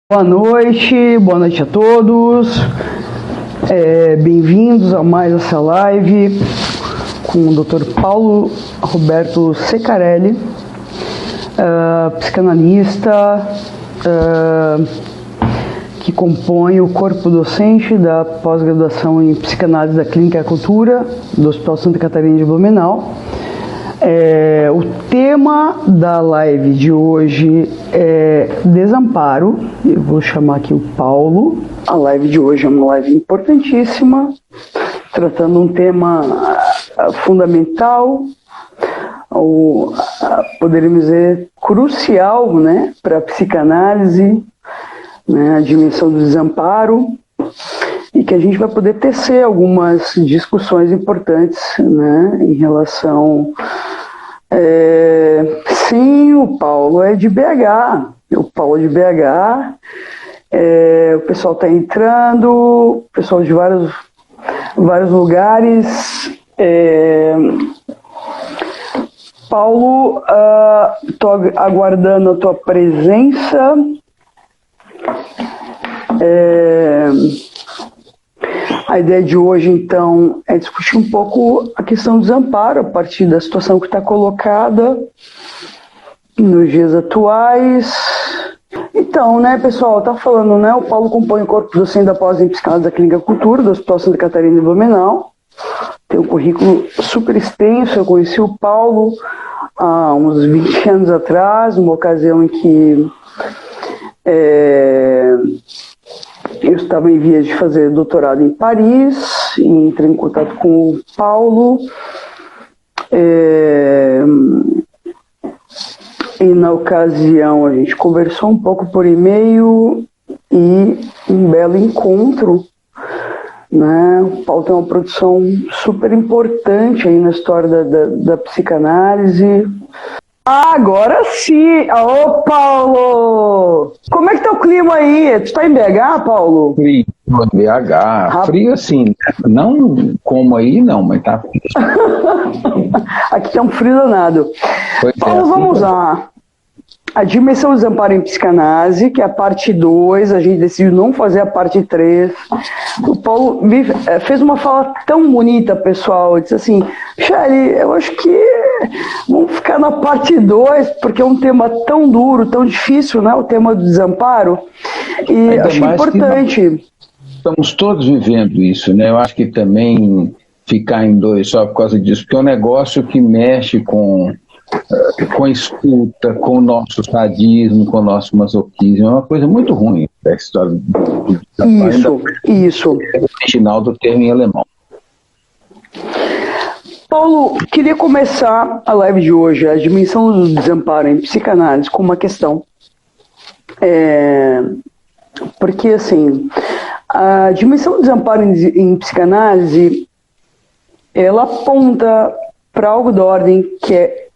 Boa noite a todos. Bem-vindos a mais essa live com o Dr. Paulo Roberto Ceccarelli, psicanalista que compõe o corpo docente da pós-graduação em psicanálise da Clínica e Cultura do Hospital Santa Catarina de Blumenau. O tema da live de hoje é desamparo. Eu vou chamar aqui o Paulo. A live de hoje é uma live importantíssima, tratando um tema fundamental, ou poderíamos dizer crucial, né, para a psicanálise, né, a dimensão do desamparo, e que a gente vai poder tecer algumas discussões importantes, né, em relação... Sim, o Paulo é de BH. O Paulo é de BH. O pessoal está entrando, o pessoal de vários lugares. Paulo, estou aguardando a tua presença. A ideia de hoje, então, é discutir um pouco a questão do desamparo a partir da situação que está colocada nos dias atuais. Então, né, pessoal, tá falando, né, o Paulo compõe o corpo docente da pós em psicanálise da Clínica Cultura do Hospital Santa Catarina de Blumenau. Tem um currículo super extenso. Eu conheci o Paulo há uns 20 anos atrás, numa ocasião em que eu estava em vias de fazer doutorado em Paris e entrei em contato com o Paulo. E na ocasião a gente conversou um pouco por e-mail e um belo encontro, né? O Paulo tem uma produção super importante aí na história da psicanálise. Agora sim! Ô, Paulo! Como é que tá o clima aí? Tu tá em BH, Paulo? Frio, BH. Frio assim, não como aí não, mas tá frio. Aqui tá um frio danado. Paulo, vamos lá. A dimensão do desamparo em psicanálise, que é a parte 2, a gente decidiu não fazer a parte 3. O Paulo fez uma fala tão bonita, pessoal. Disse assim, Shelly, eu acho que vamos ficar na parte 2, porque é um tema tão duro, tão difícil, né? O tema do desamparo. E ainda acho importante. Estamos todos vivendo isso, né? Eu acho que também ficar em 2 só por causa disso, porque é um negócio que mexe com escuta, com o nosso sadismo, com o nosso masoquismo. É uma coisa muito ruim a história do Isso. É o original do termo em alemão. Paulo, queria começar a live de hoje, a dimensão do desamparo em psicanálise, com uma questão. Porque, assim, a dimensão do desamparo em psicanálise, ela aponta para algo da ordem que é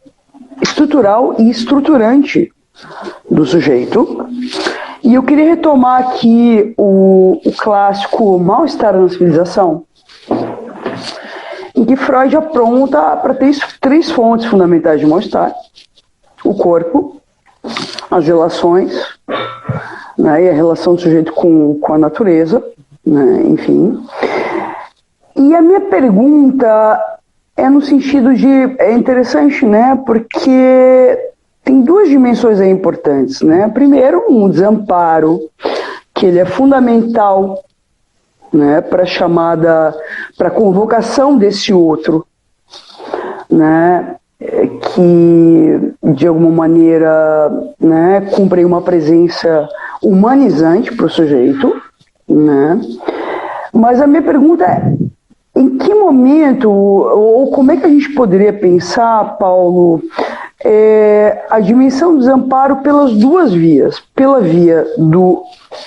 estrutural e estruturante do sujeito. E eu queria retomar aqui o clássico Mal-Estar na Civilização, em que Freud apronta para ter 3 fontes fundamentais de mal-estar: o corpo, as relações, né, e a relação do sujeito com a natureza, né, enfim. E a minha pergunta é no sentido de... É interessante, né, porque tem 2 dimensões aí importantes, né? Primeiro, um desamparo, que ele é fundamental, né, para a convocação desse outro, né, que de alguma maneira, né, cumpre uma presença humanizante para o sujeito, né? Mas a minha pergunta é: em que momento, ou como é que a gente poderia pensar, Paulo, a dimensão do desamparo pelas 2 vias? Pela via do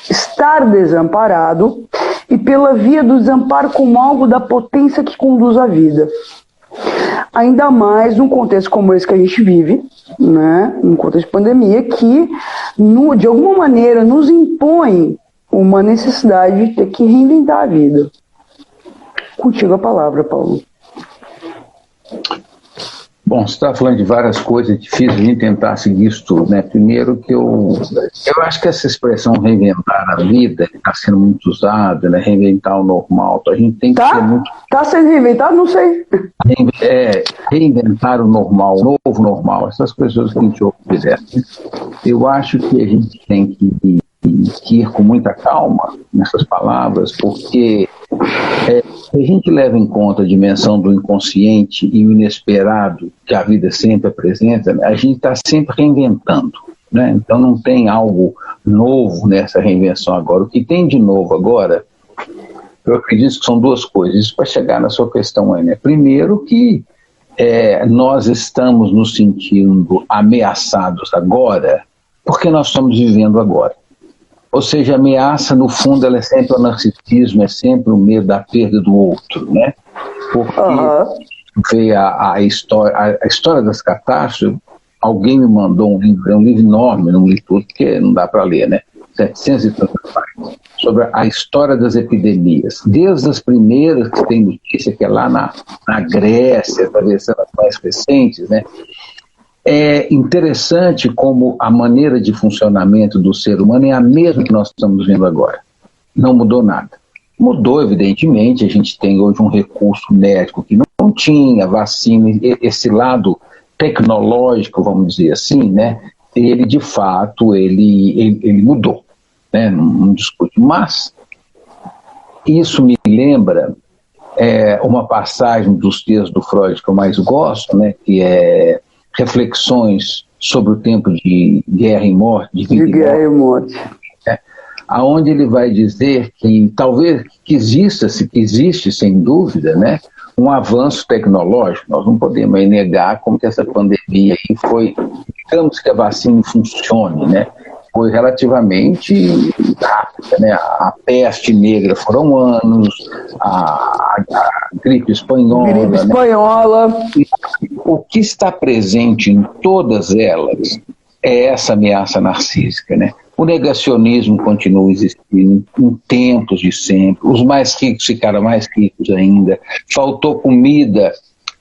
estar desamparado e pela via do desamparo como algo da potência que conduz à vida. Ainda mais num contexto como esse que a gente vive, né? Num contexto de pandemia, que de alguma maneira nos impõe uma necessidade de ter que reinventar a vida. Contigo a palavra, Paulo. Bom, você está falando de várias coisas, é difícil a gente tentar seguir isso tudo, né? Primeiro que eu acho que essa expressão reinventar a vida está sendo muito usada, né? Reinventar o normal, a gente tem que ser muito... Está sendo reinventado? Não sei. Reinventar o normal, o novo normal, essas coisas que a gente ouve direto. Eu acho que a gente tem que ir com muita calma nessas palavras, porque se a gente leva em conta a dimensão do inconsciente e o inesperado que a vida sempre apresenta, a gente está sempre reinventando, né? Então não tem algo novo nessa reinvenção agora. O que tem de novo agora, eu acredito que são duas coisas, isso para chegar na sua questão aí, né? Primeiro que nós estamos nos sentindo ameaçados agora porque nós estamos vivendo agora. Ou seja, a ameaça, no fundo, ela é sempre o narcisismo, é sempre o medo da perda do outro, né? Porque veio a história das catástrofes, alguém me mandou um livro, é um livro enorme, não li tudo, porque não dá para ler, né? 700 e tantas páginas, sobre a história das epidemias. Desde as primeiras que tem notícia, que é lá na Grécia, talvez as mais recentes, né? É interessante como a maneira de funcionamento do ser humano é a mesma que nós estamos vendo agora. Não mudou nada. Mudou, evidentemente, a gente tem hoje um recurso médico que não tinha, vacina, esse lado tecnológico, vamos dizer assim, né? Ele, de fato, ele mudou, né? Não discute. Mas isso me lembra uma passagem dos textos do Freud que eu mais gosto, né? Que é Reflexões sobre o tempo de guerra e morte, de vida guerra e morte, aonde ele vai dizer que talvez que existe sem dúvida, né, um avanço tecnológico. Nós não podemos negar como que essa pandemia aí foi, digamos que a vacina funcione, né? Foi relativamente rápida, né? A peste negra foram anos, a gripe espanhola. Né? O que está presente em todas elas é essa ameaça narcísica, né? O negacionismo continua existindo em tempos de sempre, os mais ricos ficaram mais ricos ainda, faltou comida,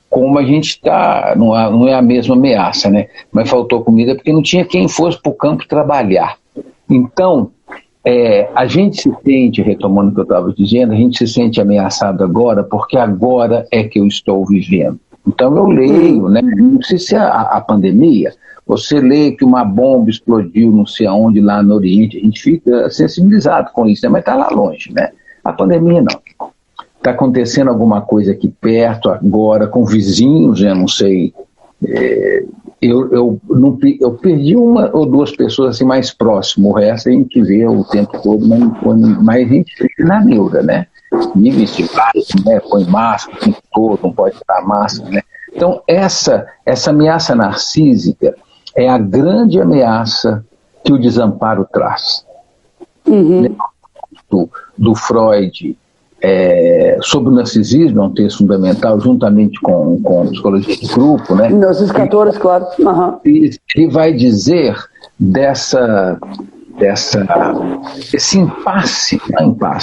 como a gente está, não é a mesma ameaça, né? Mas faltou comida porque não tinha quem fosse para o campo trabalhar. Então, a gente se sente, retomando o que eu estava dizendo, a gente se sente ameaçado agora porque agora é que eu estou vivendo. Então eu leio, né? Não sei se a pandemia, você lê que uma bomba explodiu não sei aonde lá no Oriente, a gente fica sensibilizado com isso, né? Mas está lá longe, né? A pandemia não. Está acontecendo alguma coisa aqui perto, agora, com vizinhos, eu não sei. Eu perdi uma ou duas pessoas assim mais próximas, o resto a gente vê o tempo todo, mas a gente fica na neura, né? Nível estivado, né? Põe máscara, o tempo todo, não pode tirar máscara, né? Então, essa ameaça narcísica é a grande ameaça que o desamparo traz. Do Freud, sobre o narcisismo, é um texto fundamental, juntamente com psicologia de grupo, né? 1914, claro. Ele vai dizer esse impasse,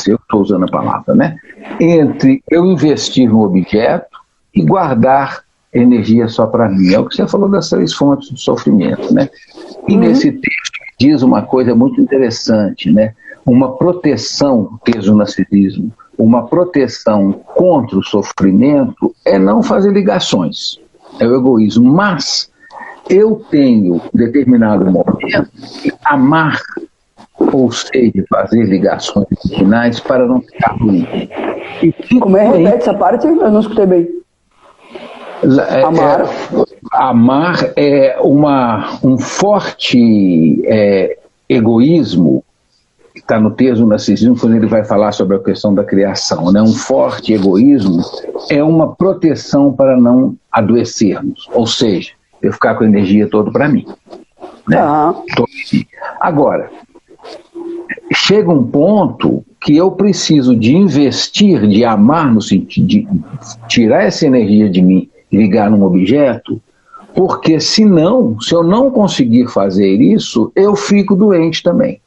eu estou usando a palavra, né? Entre eu investir no objeto e guardar energia só para mim. É o que você falou das 3 fontes do sofrimento, né? E nesse texto diz uma coisa muito interessante, né? Uma proteção, texto do narcisismo, uma proteção contra o sofrimento é não fazer ligações, é o egoísmo, mas eu tenho, em determinado momento, que amar, ou seja, fazer ligações originais para não ficar ruim. Como repete essa parte? Eu não escutei bem. Amar. Amar é um forte egoísmo, que está no texto do narcisismo, quando ele vai falar sobre a questão da criação, né? Um forte egoísmo é uma proteção para não adoecermos, ou seja, eu ficar com a energia toda para mim, né? Agora, chega um ponto que eu preciso de investir, de amar, no sentido de tirar essa energia de mim e ligar num objeto, porque senão, se eu não conseguir fazer isso, eu fico doente também.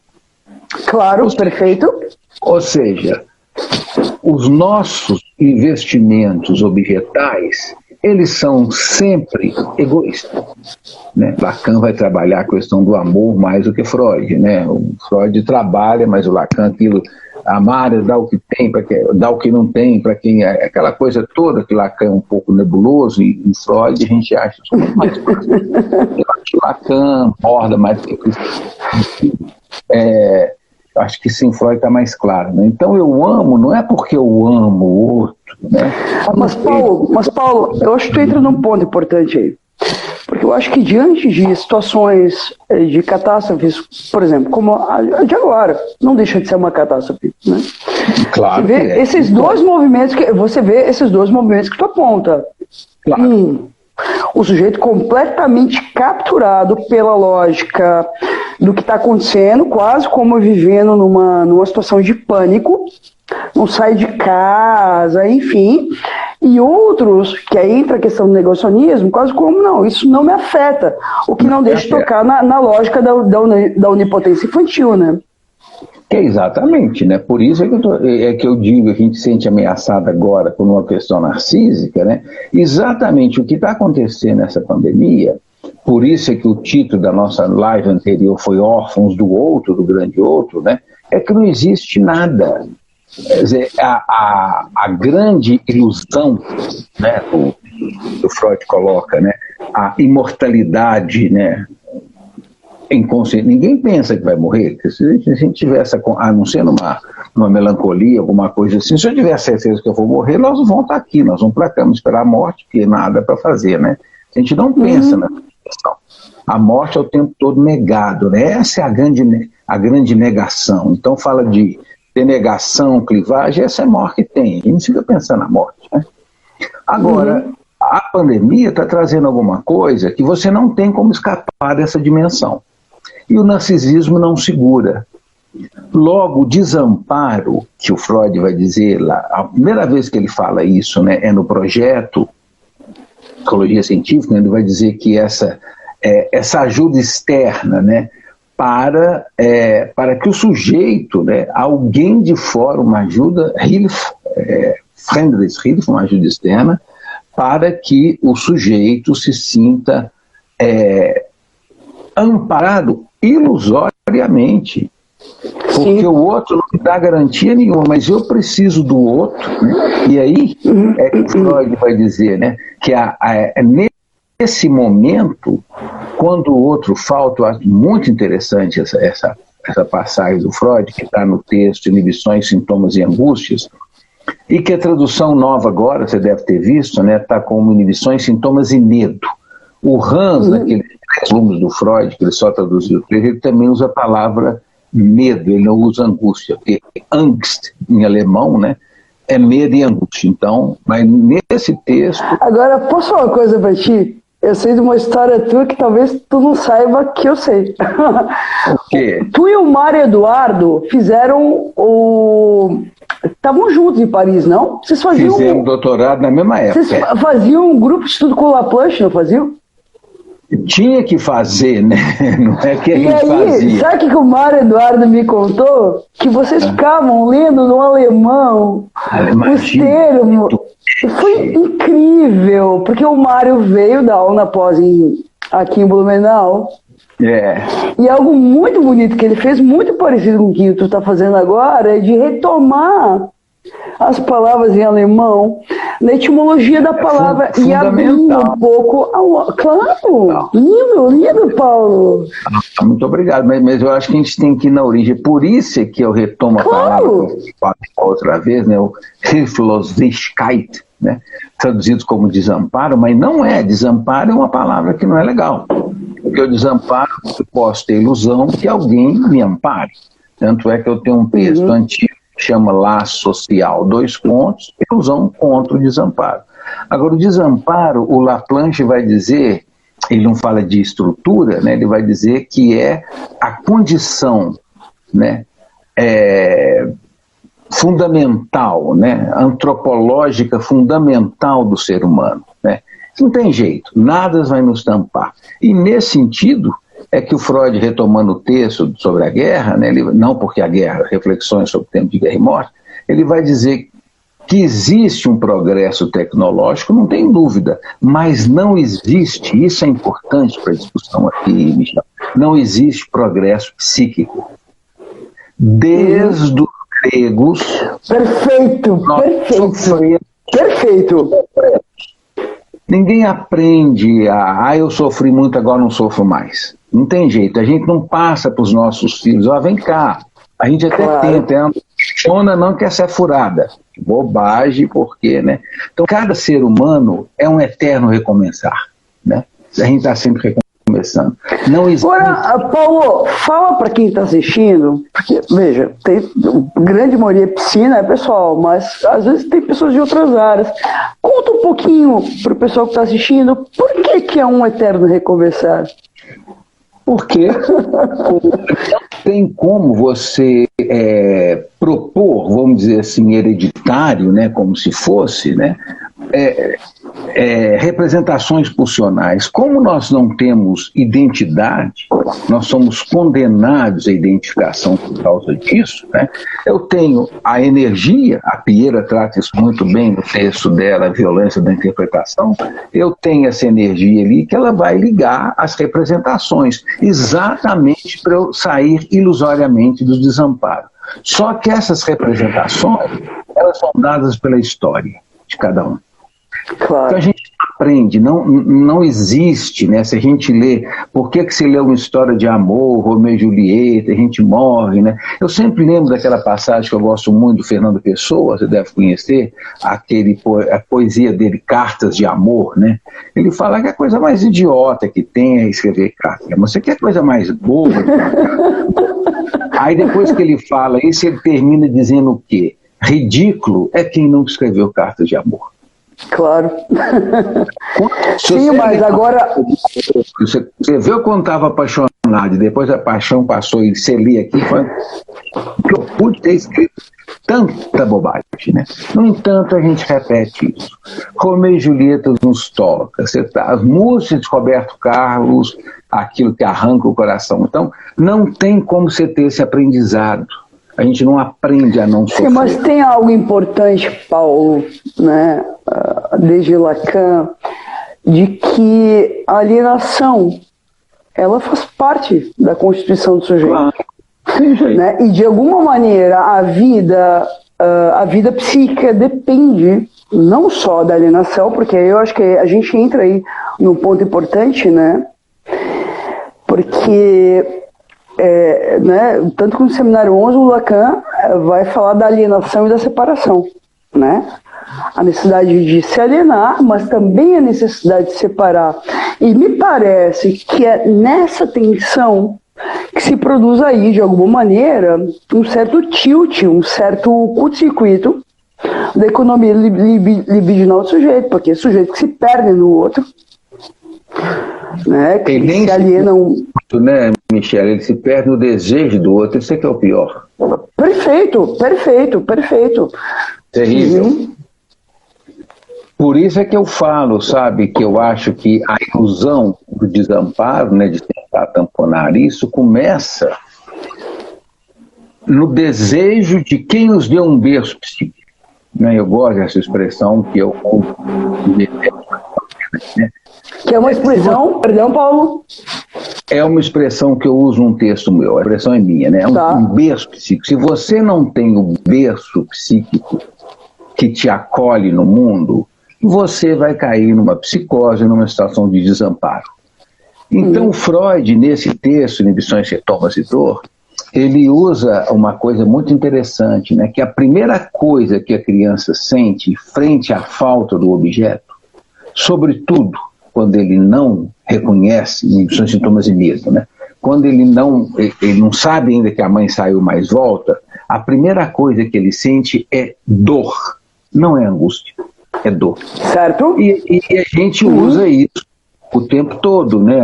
Claro, perfeito. Ou seja, os nossos investimentos objetais, eles são sempre egoístas, né? Lacan vai trabalhar a questão do amor mais do que Freud, né? O Freud trabalha, mas o Lacan aquilo, amar é dar o que tem, dar o que não tem, para quem é aquela coisa toda que Lacan é um pouco nebuloso, e em Freud a gente acha isso muito mais fácil. Eu acho que Lacan aborda mais do que acho que sim, Freud está mais claro, né? Então eu amo, não é porque eu amo o outro, né? Mas Paulo, eu acho que tu entra num ponto importante aí. Porque eu acho que diante de situações de catástrofes, por exemplo, como a de agora, não deixa de ser uma catástrofe, né? Claro. Você vê esses dois movimentos que tu aponta. Claro. O sujeito completamente capturado pela lógica do que está acontecendo, quase como vivendo numa situação de pânico, não sai de casa, enfim. E outros, que aí entra a questão do negacionismo, quase como, não, isso não me afeta. O que não deixa de tocar na lógica da onipotência infantil, né? Exatamente, né? Por isso que eu digo que a gente se sente ameaçado agora por uma questão narcísica, né? Exatamente o que está acontecendo nessa pandemia, por isso é que o título da nossa live anterior foi Órfãos do Outro, do Grande Outro, né? É que não existe nada. Quer dizer, a grande ilusão, né, do Freud coloca, né? A imortalidade, né? Inconsciente. Ninguém pensa que vai morrer. Se a gente tivesse, a não ser numa melancolia, alguma coisa assim, se eu tiver certeza que eu vou morrer, nós não vamos estar aqui, nós vamos para a cama esperar a morte, porque nada para fazer, né? A gente não pensa nessa questão. A morte é o tempo todo negado, né? Essa é a grande negação. Então fala de denegação, clivagem, essa é a maior que tem. A gente não fica pensando na morte, né? Agora, a pandemia está trazendo alguma coisa que você não tem como escapar dessa dimensão. E o narcisismo não segura. Logo, o desamparo, que o Freud vai dizer lá, a primeira vez que ele fala isso, né, é no projeto Psicologia Científica, ele vai dizer que essa ajuda externa, né, para que o sujeito, né, alguém de fora, uma ajuda, Friendlichshilfe, uma ajuda externa, para que o sujeito se sinta amparado ilusoriamente, porque Sim. O outro não me dá garantia nenhuma, mas eu preciso do outro, né? E aí é que o Freud vai dizer, né, que nesse momento, quando o outro falta, eu acho muito interessante essa passagem do Freud, que está no texto Inibições, Sintomas e Angústias, e que a tradução nova agora, você deve ter visto, né, está como Inibições, Sintomas e Medo. O Hans, naqueles volumes do Freud, que ele só traduziu, ele também usa a palavra medo, ele não usa angústia, porque Angst, em alemão, né, é medo e angústia. Então, mas nesse texto... Agora, posso falar uma coisa para ti? Eu sei de uma história tua que talvez tu não saiba que eu sei. O quê? Tu e o Mário Eduardo fizeram estavam juntos em Paris, não? Vocês faziam... Fizemos doutorado na mesma época. Vocês faziam um grupo de estudo com o Laplanche, não faziam? Tinha que fazer, né? Não é que a gente fazia. Sabe o que o Mário Eduardo me contou? Que vocês ficavam lendo no alemão os termos. Foi incrível, porque o Mário veio dar aula na pós aqui em Blumenau. E algo muito bonito que ele fez, muito parecido com o que tu está fazendo agora, é de retomar as palavras em alemão, na etimologia da palavra e abrindo um pouco. Claro, lindo, Paulo. Muito obrigado, mas eu acho que a gente tem que ir na origem. Por isso é que eu retomo a palavra outra vez, né, o Hilflosigkeit, né, traduzido como desamparo, mas não é. Desamparo é uma palavra que não é legal. Porque o desamparo, eu posso ter ilusão que alguém me ampare. Tanto é que eu tenho um texto antigo chama laço social, 2 pontos, ilusão contra o desamparo. Agora, o desamparo, o Laplanche vai dizer, ele não fala de estrutura, né, ele vai dizer que é a condição, né, fundamental, né, antropológica fundamental do ser humano, né. Não tem jeito, nada vai nos tampar. E nesse sentido é que o Freud, retomando o texto sobre a guerra, né, não porque a guerra, reflexões sobre o tempo de guerra e morte, ele vai dizer Que existe um progresso tecnológico, não tem dúvida, mas não existe, isso é importante para a discussão aqui, Michel, não existe progresso psíquico. Desde os gregos... Perfeito. Ninguém aprende eu sofri muito, agora não sofro mais. Não tem jeito, a gente não passa para os nossos filhos, vem cá, a gente até tenta, funciona, não quer ser furada. Bobagem, por quê, né? Então, cada ser humano é um eterno recomeçar, né? A gente está sempre recomeçando. Não existe... Agora, Paulo, fala para quem está assistindo, porque, veja, tem grande maioria é piscina, pessoal, mas às vezes tem pessoas de outras áreas. Conta um pouquinho para o pessoal que está assistindo, por que é um eterno recomeçar? Porque não tem como você propor, vamos dizer assim, hereditário, né, como se fosse, né, representações pulsionais. Como nós não temos identidade, nós somos condenados à identificação por causa disso, né? Eu tenho a energia, a Piera trata isso muito bem no texto dela, A Violência da Interpretação, eu tenho essa energia ali que ela vai ligar as representações, exatamente para eu sair ilusoriamente do desamparo. Só que essas representações, elas são dadas pela história de cada um. Claro. Então a gente aprende, não existe, né? Se a gente lê, por que se lê uma história de amor, Romeu e Julieta, a gente morre, né? Eu sempre lembro daquela passagem que eu gosto muito do Fernando Pessoa, você deve conhecer, a poesia dele, Cartas de Amor, né? Ele fala que a coisa mais idiota que tem é escrever cartas de amor. Você quer coisa mais boba? Aí depois que ele fala isso, ele termina dizendo o quê? Ridículo é quem não escreveu cartas de amor. Claro. Sim, mas agora... Você viu quando estava apaixonado e depois a paixão passou e você lia aqui, que eu pude ter escrito tanta bobagem, né? No entanto, a gente repete isso. Romeu e Julieta nos toca, as músicas de Roberto Carlos, aquilo que arranca o coração. Então, não tem como você ter esse aprendizado. A gente não aprende a não sofrer. Sim, mas tem algo importante, Paulo, né, desde Lacan, de que a alienação, ela faz parte da constituição do sujeito. Claro. Né? E de alguma maneira a vida psíquica depende não só da alienação, porque eu acho que a gente entra aí num ponto importante, né? Porque... né, tanto que no Seminário 11 o Lacan vai falar da alienação e da separação, né? A necessidade de se alienar, mas também a necessidade de separar. E me parece que é nessa tensão que se produz aí, de alguma maneira, um certo tilt, um certo curto-circuito da economia libidinal do sujeito, porque é sujeito que se perde no outro, né, que se aliena né, Michel, ele se perde no desejo do outro, isso é que é o pior. Perfeito. Terrível. Uhum. Por isso é que eu falo, sabe, que eu acho que a ilusão do desamparo, né, de tentar tamponar isso, começa no desejo de quem nos deu um berço psíquico. Né? Eu gosto dessa expressão que eu... Que é uma expressão, perdão, Paulo? É uma expressão que eu uso num texto meu, a expressão é minha, né? É um berço psíquico. Se você não tem o berço psíquico que te acolhe no mundo, você vai cair numa psicose, numa situação de desamparo. Então, Freud, nesse texto, Inibições, Sintomas e Dor, ele usa uma coisa muito interessante, né? Que a primeira coisa que a criança sente frente à falta do objeto, sobretudo quando ele não reconhece, inibições, sintomas e medo, né? Quando ele não sabe ainda que a mãe saiu, mas volta, a primeira coisa que ele sente é dor, não é angústia, é dor. Certo. E a gente usa isso o tempo todo, né?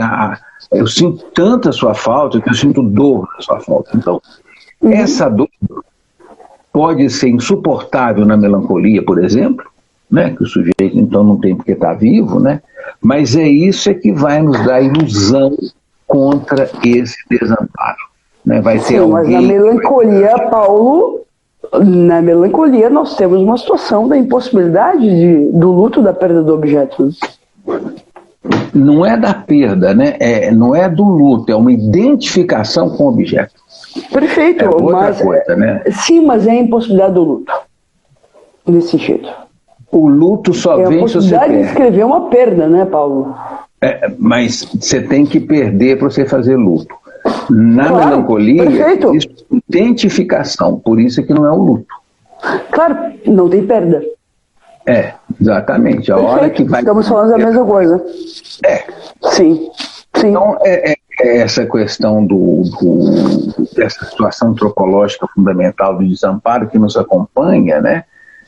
Eu sinto tanta sua falta que eu sinto dor na sua falta. Então, essa dor pode ser insuportável na melancolia, por exemplo, né? Que o sujeito então não tem porque estar vivo, né? Mas é isso que vai nos dar ilusão contra esse desamparo, né? Vai ter Sim, mas na melancolia, Paulo, Na melancolia, nós temos uma situação da impossibilidade do luto da perda do objeto. Não é da perda, né? Não é do luto, é uma identificação com o objeto. Perfeito, mas coisa, né? Sim, mas é a impossibilidade do luto. Nesse sentido. O luto só vem se você perde. É a possibilidade de escrever uma perda, né, Paulo? Mas você tem que perder para você fazer luto. Na melancolia, isso é identificação, por isso é que não é o luto. Claro, não tem perda. Exatamente. A hora que vai... Estamos falando da mesma coisa. Sim. Então, essa questão dessa situação antropológica fundamental do desamparo que nos acompanha, né?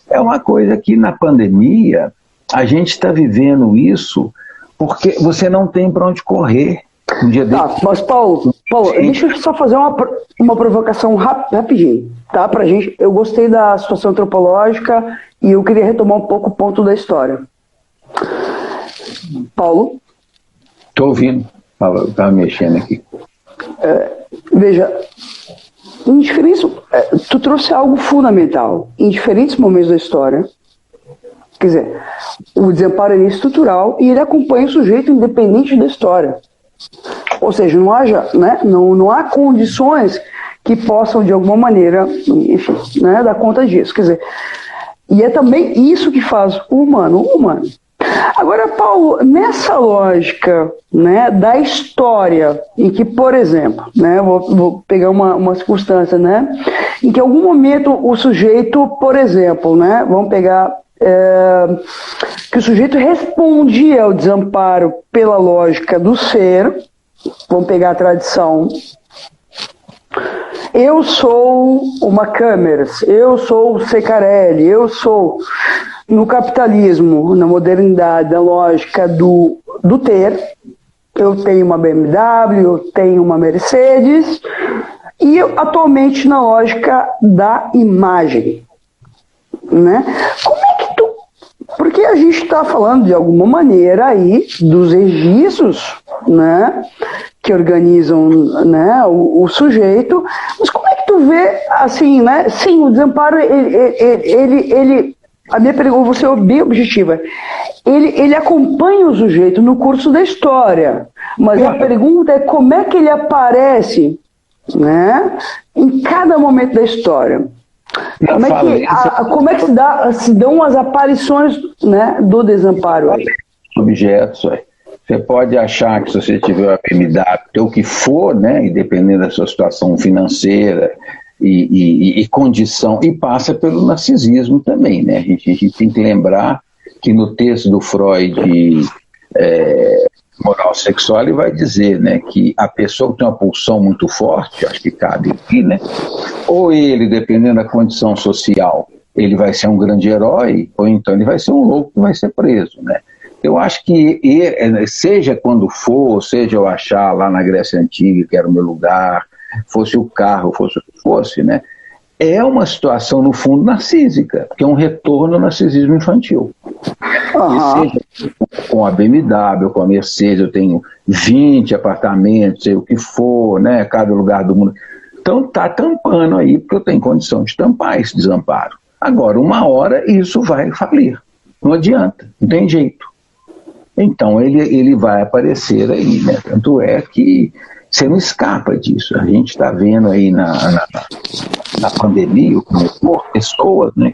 É uma coisa que na pandemia a gente está vivendo isso porque você não tem para onde correr. Mas Paulo, deixa eu só fazer uma provocação rapidinho, tá? Pra gente. Eu gostei da situação antropológica e eu queria retomar um pouco o ponto da história. Paulo? Estou ouvindo. Estava mexendo aqui. Veja, tu trouxe algo fundamental. Em diferentes momentos da história, quer dizer, o desamparo é estrutural e ele acompanha o sujeito independente da história. Ou seja, não há condições que possam, de alguma maneira, enfim, né, dar conta disso. Quer dizer, e é também isso que faz o humano humano. Agora, Paulo, nessa lógica, né, da história, em que, por exemplo, né, vou pegar uma circunstância, né, em que em algum momento o sujeito, por exemplo, né, vamos pegar que o sujeito respondia ao desamparo pela lógica do ser, vamos pegar a tradição, eu sou uma Cameras, eu sou o Secarelli, eu sou, no capitalismo, na modernidade, na lógica do ter, eu tenho uma BMW, eu tenho uma Mercedes, e atualmente na lógica da imagem, né? Como é que porque a gente está falando de alguma maneira aí dos registros, né, que organizam, né, o sujeito, mas como é que tu vê, assim, né, sim, o desamparo, a minha pergunta, vou ser bem objetiva, ele acompanha o sujeito no curso da história, mas a pergunta é como é que ele aparece, né, em cada momento da história. Como é que se dão as aparições, né, do desamparo aí? Objetos, você pode achar que se você tiver uma BMW, o que for, né, e dependendo da sua situação financeira e condição, e passa pelo narcisismo também, né? A gente tem que lembrar que no texto do Freud, Moral Sexual, ele vai dizer, né, que a pessoa que tem uma pulsão muito forte, acho que cabe aqui, né, ou ele, dependendo da condição social, ele vai ser um grande herói, ou então ele vai ser um louco que vai ser preso, né. Eu acho que, seja quando for, seja eu achar lá na Grécia Antiga, que era o meu lugar, fosse o carro, fosse o que fosse, né, é uma situação, no fundo, narcísica, que é um retorno ao narcisismo infantil. Seja com a BMW, com a Mercedes, eu tenho 20 apartamentos, sei o que for, né, cada lugar do mundo. Então tá tampando aí, porque eu tenho condição de tampar esse desamparo. Agora, uma hora isso vai falir. Não adianta, não tem jeito. Então ele vai aparecer aí, né? Tanto é que você não escapa disso. A gente está vendo aí na pandemia, como pessoas, né,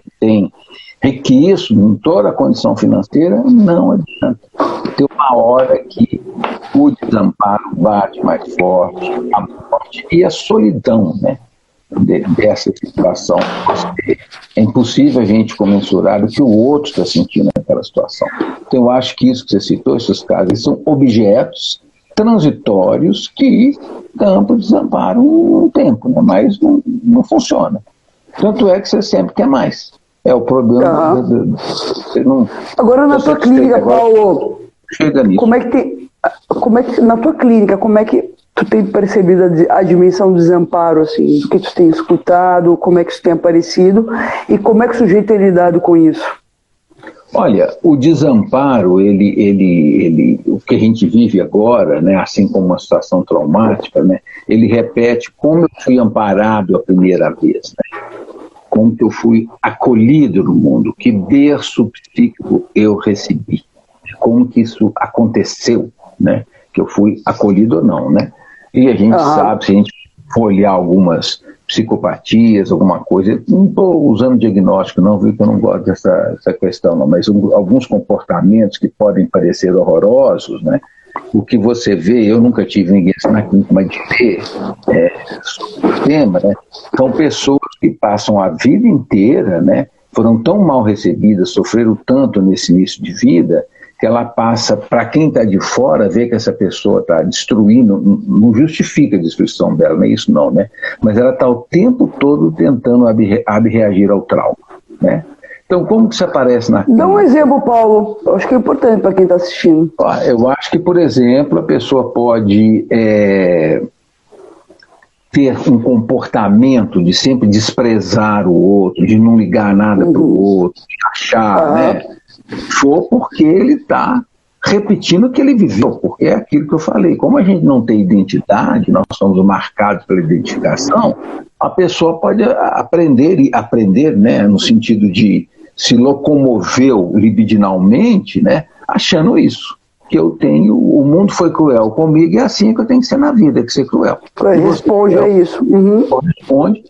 que isso, em toda a condição financeira, não adianta. Tem uma hora que o desamparo bate mais forte, a morte e a solidão, né, dessa situação. É impossível a gente comensurar o que o outro está sentindo naquela situação. Então eu acho que isso que você citou, esses casos, são objetos transitórios que tampam o desamparo um tempo, né, mas não funciona. Tanto é que você sempre quer mais. É o problema. Agora, na tua clínica, Paulo, na tua clínica, como é que tu tem percebido a dimensão do desamparo, assim, do que tu tem escutado, como é que isso tem aparecido e como é que o sujeito tem lidado com isso? Olha, o desamparo, o que a gente vive agora, né, assim como uma situação traumática, né, ele repete como eu fui amparado a primeira vez, né? como que eu fui acolhido no mundo, que berço psíquico eu recebi, como que isso aconteceu, né? Que eu fui acolhido ou não, né? E a gente sabe, se a gente for olhar algumas psicopatias, alguma coisa, não estou usando diagnóstico não, viu, que eu não gosto dessa questão não, mas alguns comportamentos que podem parecer horrorosos, né? O que você vê, eu nunca tive ninguém na clínica, mas de ver sobre o tema, né? São pessoas que passam a vida inteira, né? Foram tão mal recebidas, sofreram tanto nesse início de vida, que ela passa, para quem está de fora, ver que essa pessoa está destruindo, não justifica a destruição dela, não é isso não, né? Mas ela está o tempo todo tentando reagir ao trauma, né? Então, como que isso aparece na clínica? Dá um exemplo, Paulo. Eu acho que é importante para quem está assistindo. Eu acho que, por exemplo, a pessoa pode ter um comportamento de sempre desprezar o outro, de não ligar nada para o outro, de achar, né? Porque ele está repetindo o que ele viveu, porque é aquilo que eu falei. Como a gente não tem identidade, nós somos marcados pela identificação, a pessoa pode aprender, né, no sentido de se locomoveu libidinalmente, né, achando isso, que eu tenho, o mundo foi cruel comigo e é assim que eu tenho que ser na vida, que ser cruel. Responde a isso. Responde.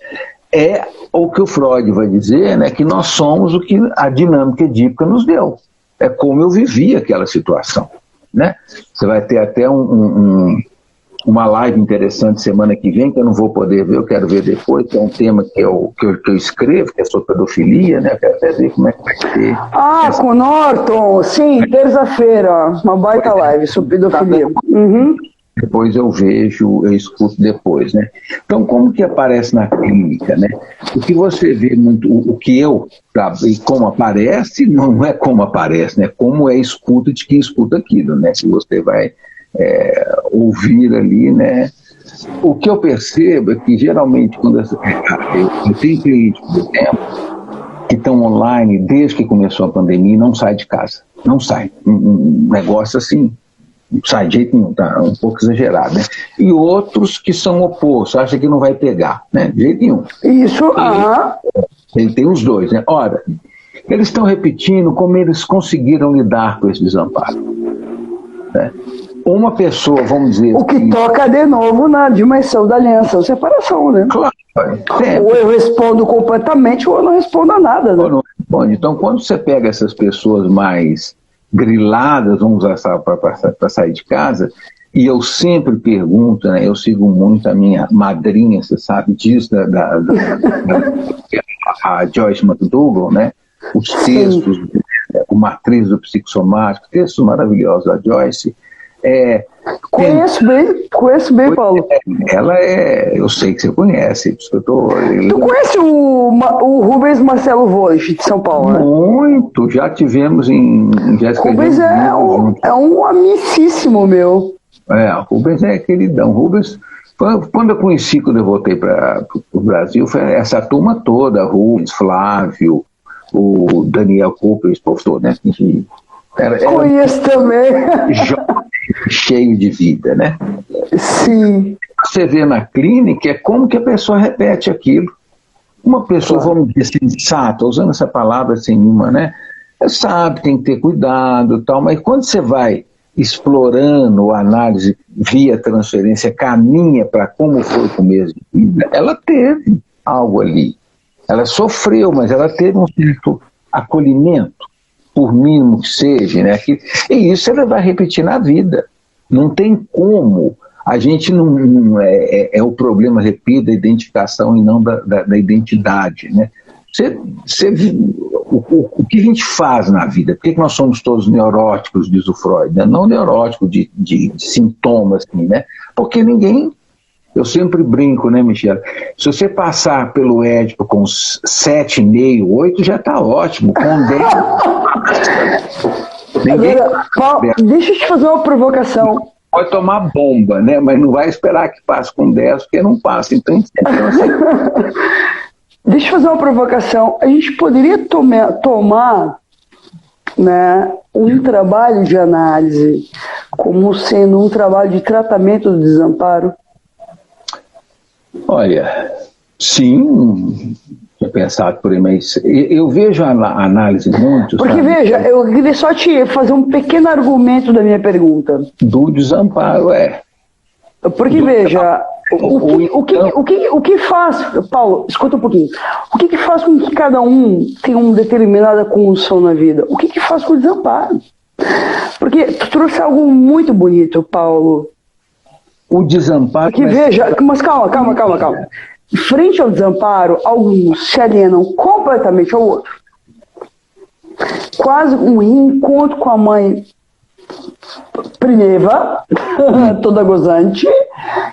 É o que o Freud vai dizer, né, que nós somos o que a dinâmica edípica nos deu. É como eu vivi aquela situação, né? Você vai ter até uma live interessante semana que vem, que eu não vou poder ver, eu quero ver depois, que é um tema que eu escrevo, que é sobre pedofilia, né? Eu quero até ver como é que vai ser. Com o Norton, sim, terça-feira, uma baita live sobre pedofilia. Depois eu vejo, eu escuto depois, né? Então, como que aparece na clínica, né? O que você vê muito, o que eu, e como aparece, não é como aparece, né? Como é escuta de quem escuta aquilo, né? Se você vai ouvir ali, né? O que eu percebo é que, geralmente, quando eu tenho clientes, por exemplo, que estão online desde que começou a pandemia e não sai de casa. Não sai. Um negócio assim, não sai de jeito nenhum, tá um pouco exagerado, né? E outros que são opostos, acham que não vai pegar, né? De jeito nenhum. Isso, Ele tem os dois, né? Ora, eles estão repetindo como eles conseguiram lidar com esse desamparo, né? Uma pessoa, vamos dizer... O que toca de novo na dimensão da aliança, ou separação, né? Claro. Ou eu respondo completamente ou eu não respondo a nada, né? Ou não responde. Então, quando você pega essas pessoas mais griladas, vamos usar para sair de casa, e eu sempre pergunto, né, eu sigo muito a minha madrinha, você sabe disso, a Joyce McDougall, né, os textos, o Matriz do Psicossomático, textos maravilhosos da Joyce. Conheço bem, Paulo. Ela eu sei que você conhece. Tu conhece o Rubens Marcelo Volich, de São Paulo, né? Muito, já tivemos já Rubens é um amicíssimo meu. O Rubens é queridão. Rubens, quando eu conheci, quando eu voltei para o Brasil, foi essa turma toda, Rubens, Flávio, o Daniel Cooper, esse povo todo, né? Conheço também. Cheio de vida, né? Sim. Você vê na clínica, é como que a pessoa repete aquilo. Uma pessoa, vamos dizer, sensata, usando essa palavra sem nenhuma, né? Sabe, tem que ter cuidado e tal, mas quando você vai explorando a análise via transferência, caminha para como foi o começo de vida, ela teve algo ali. Ela sofreu, mas ela teve um certo acolhimento, por mínimo que seja, né? E isso ela vai repetir na vida. Não tem como. A gente não é o problema, repito, da identificação e não da identidade, né? O que a gente faz na vida? Por que nós somos todos neuróticos, diz o Freud, né? Não neurótico de sintomas, assim, né? Porque ninguém... Eu sempre brinco, né, Michel? Se você passar pelo Édipo com 7,5, 8, já está ótimo. Com 10... Deixa eu te fazer uma provocação. Pode tomar bomba, né? Mas não vai esperar que passe com 10, porque não passa. Então, deixa eu fazer uma provocação. A gente poderia tomar, né, um trabalho de análise como sendo um trabalho de tratamento do desamparo? Olha, sim, tinha pensado por aí, mas eu vejo a análise muito... Porque, sabe, veja, eu queria só te fazer um pequeno argumento da minha pergunta. do desamparo, Porque, veja, o que faz... Paulo, escuta um pouquinho. O que faz com que cada um tenha uma determinada condição na vida? O que faz com o desamparo? Porque tu trouxe algo muito bonito, Paulo. O desamparo... Porque, veja, mas calma. Frente ao desamparo, alguns se alienam completamente ao outro. Quase um encontro com a mãe primeva, toda gozante,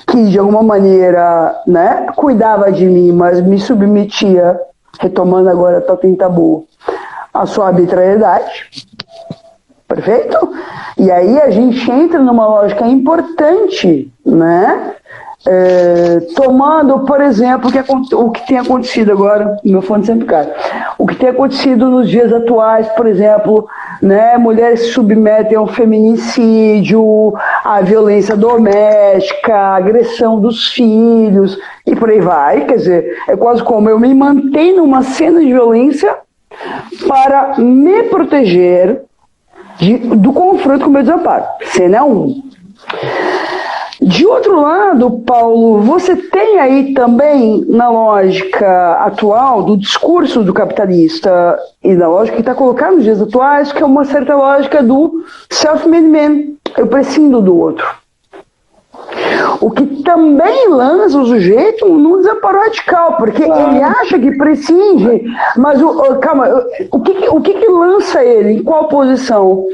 que de alguma maneira, né, cuidava de mim, mas me submetia, retomando agora Totem Tabu, a sua arbitrariedade. Perfeito? E aí a gente entra numa lógica importante, né? Tomando, por exemplo, o que tem acontecido agora, meu fone sempre cai, o que tem acontecido nos dias atuais, por exemplo, né, mulheres se submetem ao feminicídio, à violência doméstica, à agressão dos filhos, e por aí vai. Quer dizer, é quase como eu me mantenho numa cena de violência para me proteger do confronto com o meu desamparo. Cena 1. De outro lado, Paulo, você tem aí também, na lógica atual do discurso do capitalista e na lógica que está colocada nos dias atuais, que é uma certa lógica do self-made man. Eu prescindo do outro. O que também lança o sujeito num desamparo radical, porque ele acha que prescinde, mas o que lança ele? Em qual posição?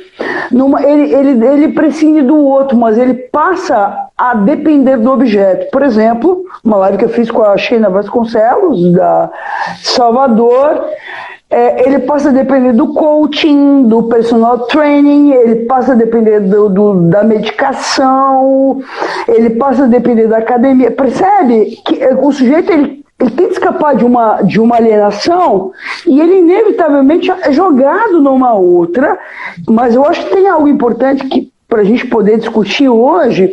Ele prescinde do outro, mas ele passa a depender do objeto. Por exemplo, uma live que eu fiz com a Sheila Vasconcelos, da Salvador, ele passa a depender do coaching, do personal training, ele passa a depender da medicação, ele passa a depender da academia. Percebe que o sujeito ele tem que escapar de uma alienação e ele inevitavelmente é jogado numa outra. Mas eu acho que tem algo importante que para a gente poder discutir hoje,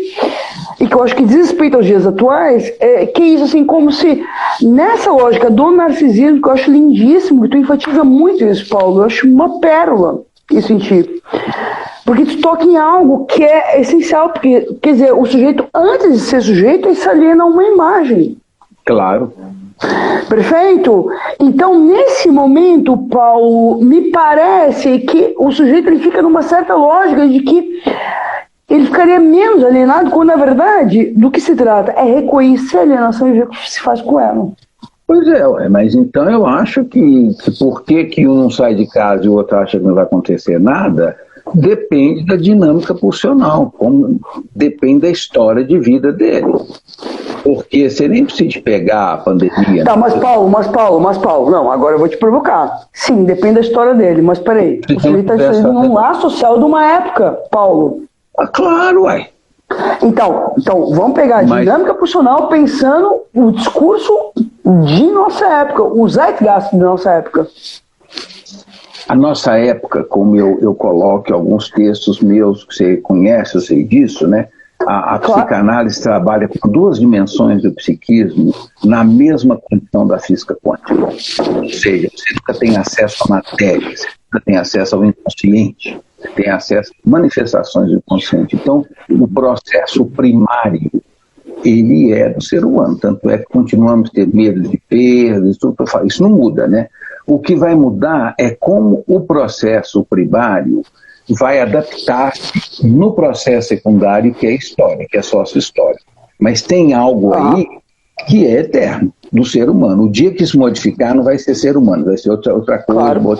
e que eu acho que diz respeito aos dias atuais, que é isso, assim, como se nessa lógica do narcisismo, que eu acho lindíssimo, que tu enfatiza muito isso, Paulo, eu acho uma pérola isso em ti. Porque tu toca em algo que é essencial, porque, quer dizer, o sujeito, antes de ser sujeito, ele se aliena a uma imagem. Claro. Perfeito? Então, nesse momento, Paulo, me parece que o sujeito ele fica numa certa lógica de que ele ficaria menos alienado, quando, na verdade, do que se trata é reconhecer a alienação e ver o que se faz com ela. Pois mas então eu acho que por que um não sai de casa e o outro acha que não vai acontecer nada, depende da dinâmica pulsional, depende da história de vida dele. Porque você nem precisa pegar a pandemia. Tá, mas Paulo, não, agora eu vou te provocar. Sim, depende da história dele, mas peraí, o sujeito está num laço social de uma época, Paulo. Claro, uai. Então, vamos pegar a dinâmica pulsional pensando o discurso de nossa época, o zeitgeist de nossa época. A nossa época, como eu coloco em alguns textos meus, que você conhece, eu sei disso, né? A psicanálise trabalha com duas dimensões do psiquismo na mesma condição da física quântica. Ou seja, você nunca tem acesso à matéria, você nunca tem acesso ao inconsciente, você tem acesso a manifestações do inconsciente. Então, o processo primário, ele é do ser humano. Tanto é que continuamos a ter medo de perdas, isso não muda, né? O que vai mudar é como o processo primário vai adaptar no processo secundário, que é a história, que é sócio-história. Mas tem algo aí que é eterno do ser humano. O dia que se modificar não vai ser ser humano, vai ser outra coisa. Claro.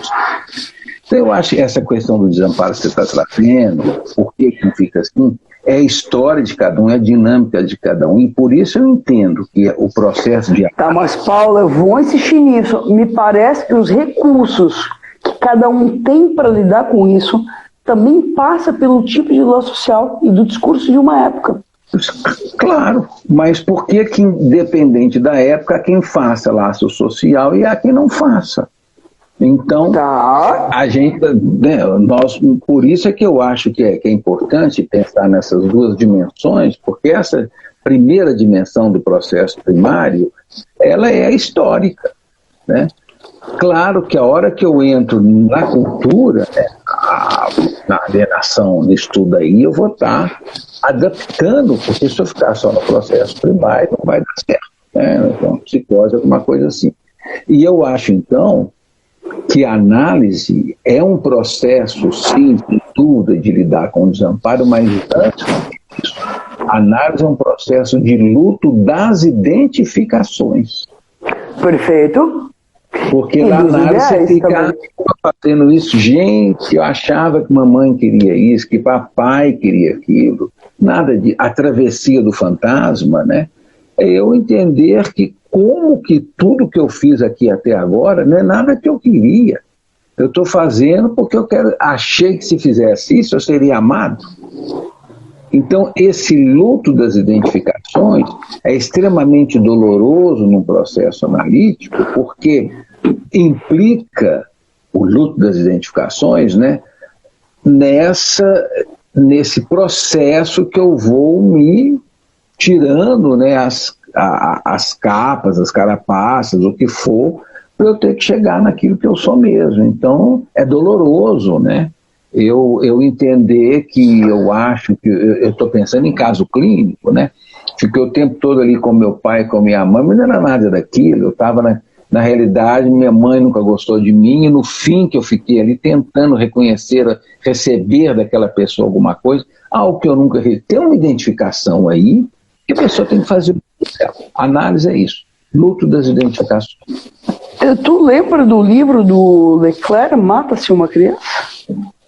Então eu acho que essa questão do desamparo que você está trazendo, por que fica assim, é a história de cada um, é a dinâmica de cada um, e por isso eu entendo que o processo de... Tá, mas Paulo, eu vou insistir nisso. Me parece que os recursos que cada um tem para lidar com isso também passa pelo tipo de laço social e do discurso de uma época. Claro, mas por que independente da época, há quem faça laço social e há quem não faça? Então, a gente, né, por isso é que eu acho que é importante pensar nessas duas dimensões, porque essa primeira dimensão do processo primário, ela é histórica. né? Claro que a hora que eu entro na cultura, na alienação, no estudo aí, eu vou estar adaptando, porque se eu ficar só no processo primário, não vai dar certo, né? Então, psicose, alguma coisa assim. E eu acho, então, que a análise é um processo, sim, de dúvida, de lidar com o desamparo, mas antes disso, a análise é um processo de luto das identificações. Perfeito. Porque lá na análise você fica fazendo isso. Gente, eu achava que mamãe queria isso, que papai queria aquilo. Nada de a travessia do fantasma, né? É eu entender que como que tudo que eu fiz aqui até agora não é nada que eu queria. Eu estou fazendo porque achei que se fizesse isso eu seria amado. Então, esse luto das identificações é extremamente doloroso num processo analítico, porque implica o luto das identificações, né, nesse processo que eu vou me tirando, né, as capas, as carapaças, o que for, para eu ter que chegar naquilo que eu sou mesmo. Então, é doloroso, né? Eu entender que eu acho que eu estou pensando em caso clínico, né? Fiquei o tempo todo ali com meu pai, com minha mãe, mas não era nada daquilo. Eu estava na realidade, minha mãe nunca gostou de mim, e no fim que eu fiquei ali tentando receber daquela pessoa alguma coisa, algo que eu nunca recebi. Tem uma identificação aí que a pessoa tem que fazer. A análise é isso, luto das identificações. Tu lembra do livro do Leclerc, Mata-se uma Criança?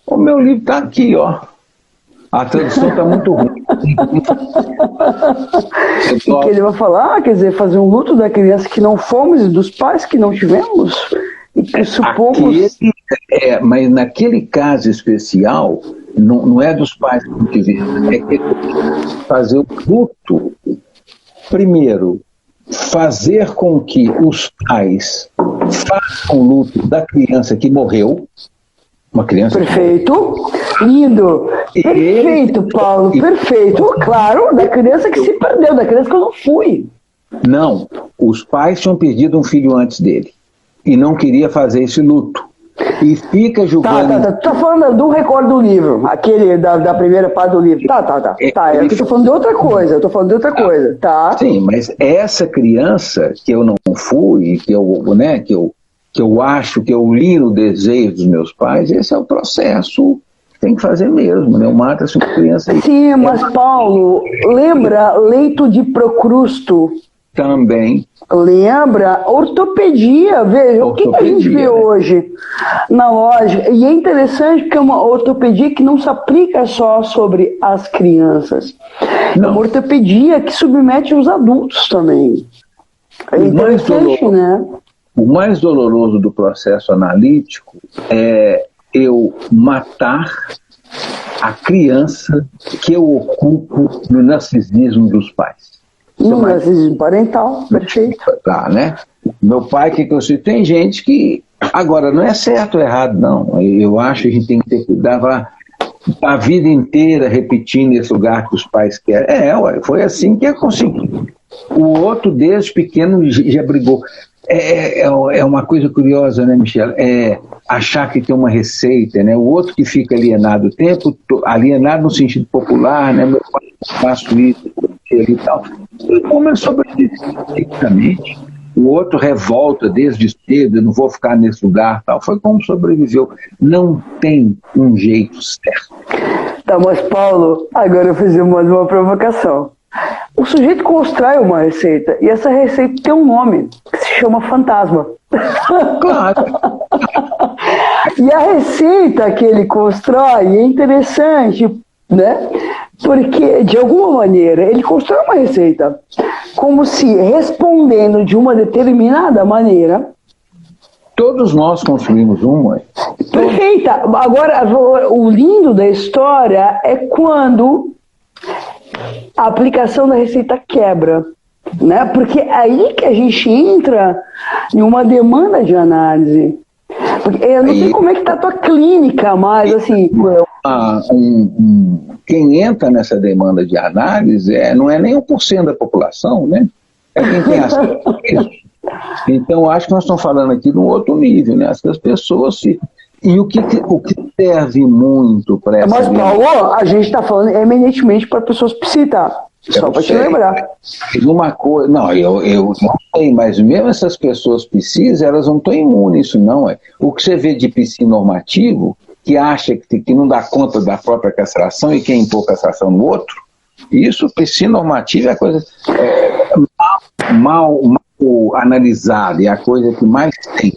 O meu livro está aqui, ó. A tradução está muito ruim. E que ele vai falar, quer dizer, fazer um luto da criança que não fomos e dos pais que não tivemos. E que supomos... mas naquele caso especial, não é dos pais que não tiveram, é que fazer o luto. Primeiro, fazer com que os pais façam o luto da criança que morreu. Uma criança. Perfeito, lindo, perfeito, Paulo, perfeito. Claro, da criança que se perdeu, da criança que eu não fui. Não, os pais tinham perdido um filho antes dele e não queria fazer esse luto. E fica julgando. Tu tá falando do recorde do livro, aquele da primeira parte do livro. Tá. Eu tô falando de outra coisa, tá? Sim, mas essa criança que eu não fui, que eu acho que eu li no desejo dos meus pais, esse é o processo que tem que fazer mesmo, né? Mata-se uma criança aí. Sim, mas Paulo, lembra leito de Procrusto? Também. Lembra? Ortopedia, veja, o que a gente vê hoje na loja, e é interessante porque é uma ortopedia que não se aplica só sobre as crianças. Não. É uma ortopedia que submete os adultos também. É interessante, né? O mais doloroso do processo analítico é eu matar a criança que eu ocupo no narcisismo dos pais. No narcisismo parental, perfeito. Tá, né? Meu pai, que eu sei, tem gente que... Agora, não é certo ou errado, não. Eu acho que a gente tem que ter cuidado a vida inteira repetindo esse lugar que os pais querem. Foi assim que eu consegui. O outro, desde pequeno, já brigou. É uma coisa curiosa, né, Michel? É achar que tem uma receita, né? O outro que fica alienado o tempo, alienado no sentido popular, né? Meu pai, faço isso, e tal. E como ele sobrevive tecnicamente. O outro revolta desde cedo, eu não vou ficar nesse lugar, tal. Foi como sobreviveu. Não tem um jeito certo. Tá, mas Paulo, agora eu fiz uma provocação. O sujeito constrói uma receita e essa receita tem um nome que se chama fantasma. Claro. E a receita que ele constrói é interessante, né? Porque, de alguma maneira, ele constrói uma receita como se respondendo de uma determinada maneira. Todos nós construímos uma. Perfeita. Agora, o lindo da história é quando a aplicação da receita quebra, né? Porque é aí que a gente entra em uma demanda de análise. Porque eu não sei como é que está a tua clínica, mas assim... Quem entra nessa demanda de análise não é nem 1% da população, né? É quem tem acesso a isso. Então, acho que nós estamos falando aqui de um outro nível, né? As pessoas se... E o que serve muito para essa... Mas, Paulo, a gente está falando eminentemente para pessoas psi, tá? Só para te lembrar. Uma coisa... Não, eu não sei, mas mesmo essas pessoas psis, elas não estão imunes, isso não é. O que você vê de psi normativo, que acha que não dá conta da própria castração e quer impor castração no outro, isso, psi normativo é a coisa mal analisada, é a coisa que mais tem.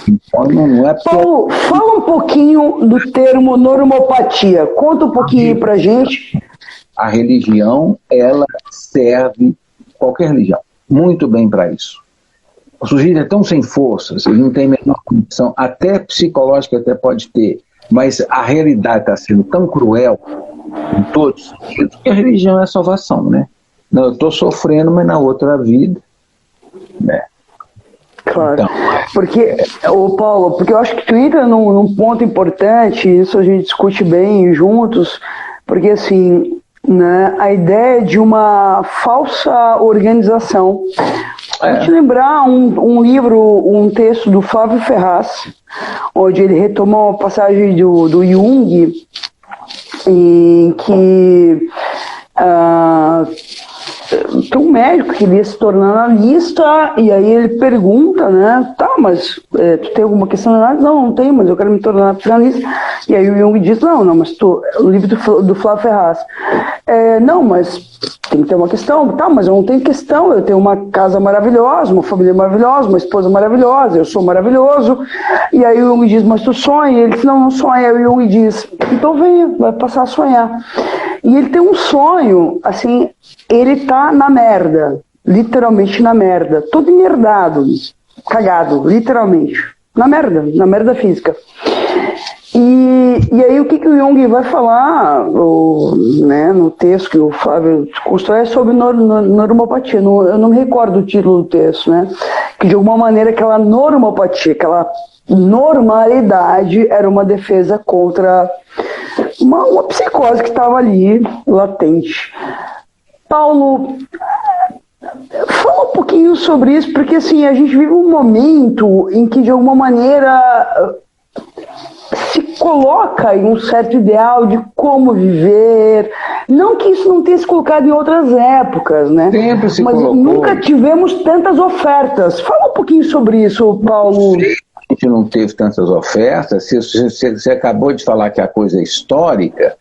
Então, não é Paulo, fala um pouquinho do termo normopatia. Conta um pouquinho pra gente. A religião, ela serve, qualquer religião, muito bem para isso. O sujeito é tão sem forças, ele não tem a menor condição, até psicológica até pode ter, mas a realidade está sendo tão cruel em todos os sentidos que a religião é a salvação, né? Não, eu estou sofrendo, mas na outra vida, né? Claro, então, porque, Paulo, porque eu acho que tu entra num ponto importante, isso a gente discute bem juntos, porque assim, né, a ideia de uma falsa organização. Vou te lembrar um livro, um texto do Flávio Ferraz, onde ele retomou uma passagem do Jung, em que tem um médico que ia se tornar analista, e aí ele pergunta, né, tá, mas tu tem alguma questão de análise? Não tenho, mas eu quero me tornar psicanalista. E aí o Jung diz, não, mas o livro do Flávio Ferraz, não, mas tem que ter uma questão, tá, mas eu não tenho questão, eu tenho uma casa maravilhosa, uma família maravilhosa, uma esposa maravilhosa, eu sou maravilhoso. E aí o Jung diz, mas tu sonha? E ele diz, não sonha. Aí o Jung diz, então venha, vai passar a sonhar. E ele tem um sonho, assim, ele tá na merda, literalmente na merda, todo emmerdado, cagado, literalmente, na merda física. E aí o que o Jung vai falar, né, no texto que o Flávio constrói é sobre normopatia. Eu não me recordo o título do texto, né? Que de alguma maneira aquela normopatia, aquela normalidade era uma defesa contra uma psicose que estava ali, latente. Paulo, fala um pouquinho sobre isso, porque assim, a gente vive um momento em que de alguma maneira se coloca em um certo ideal de como viver, não que isso não tenha se colocado em outras épocas, né? Sempre se mas colocou. Nunca tivemos tantas ofertas. Fala um pouquinho sobre isso, Paulo. A gente não teve tantas ofertas. Você acabou de falar que a coisa é histórica.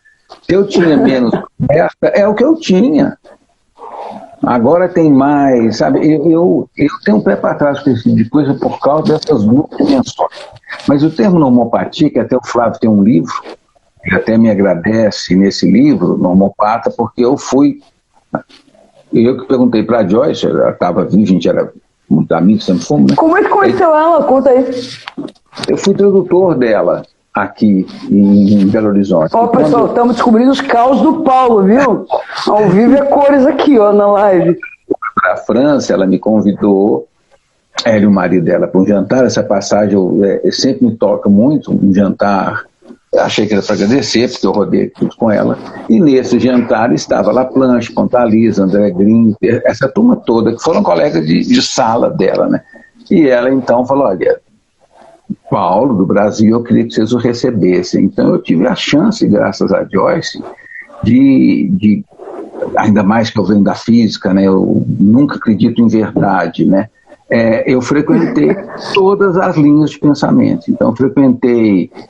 Se eu tinha menos oferta, é o que eu tinha. Agora tem mais, sabe? Eu tenho um pé para trás com esse tipo de coisa por causa dessas duas dimensões. Mas o termo normopatia, que até o Flávio tem um livro, ele até me agradece nesse livro, normopata, porque eu que perguntei para a Joyce, ela estava viva, a gente era muito amigos, sempre fomos, né? Como é que conheceu ela? Conta aí. Eu fui tradutor dela aqui em Belo Horizonte. Ó, pessoal, estamos descobrindo os caos do Paulo, viu? Ao vivo é cores aqui, ó, na live. Para a França, ela me convidou, ela e o marido dela, para um jantar. Essa passagem eu sempre me toca muito, um jantar. Achei que era para agradecer, porque eu rodei tudo com ela. E nesse jantar estava Laplanche, Pontalisa, André Grinter, essa turma toda, que foram colegas de sala dela, né? E ela então falou, olha, Paulo, do Brasil, eu queria que vocês o recebessem. Então eu tive a chance, graças a Joyce, de ainda mais que eu venho da física, né? Eu nunca acredito em verdade, né? Eu frequentei todas as linhas de pensamento. Então,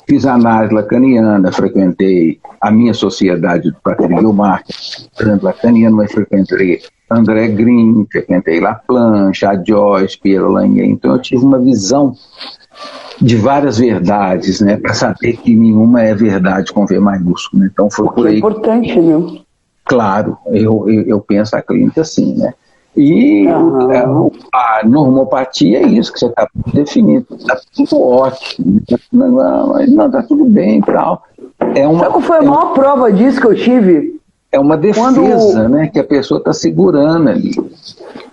fiz análise lacaniana, frequentei a minha sociedade do Patrício Marques, lacaniano, mas frequentei André Green, frequentei Laplanche, a Joyce, Pierre Langlet. Então, eu tive uma visão de várias verdades, né? Para saber que nenhuma é verdade com V maiúsculo. Né? Então, foi por aí. É importante, meu. Claro, eu penso a clínica assim, né? E a normopatia é isso que você está definindo. Está tudo ótimo. Não, está tudo bem. Tal. Sabe qual foi a maior prova disso que eu tive? É uma defesa, né, que a pessoa está segurando ali.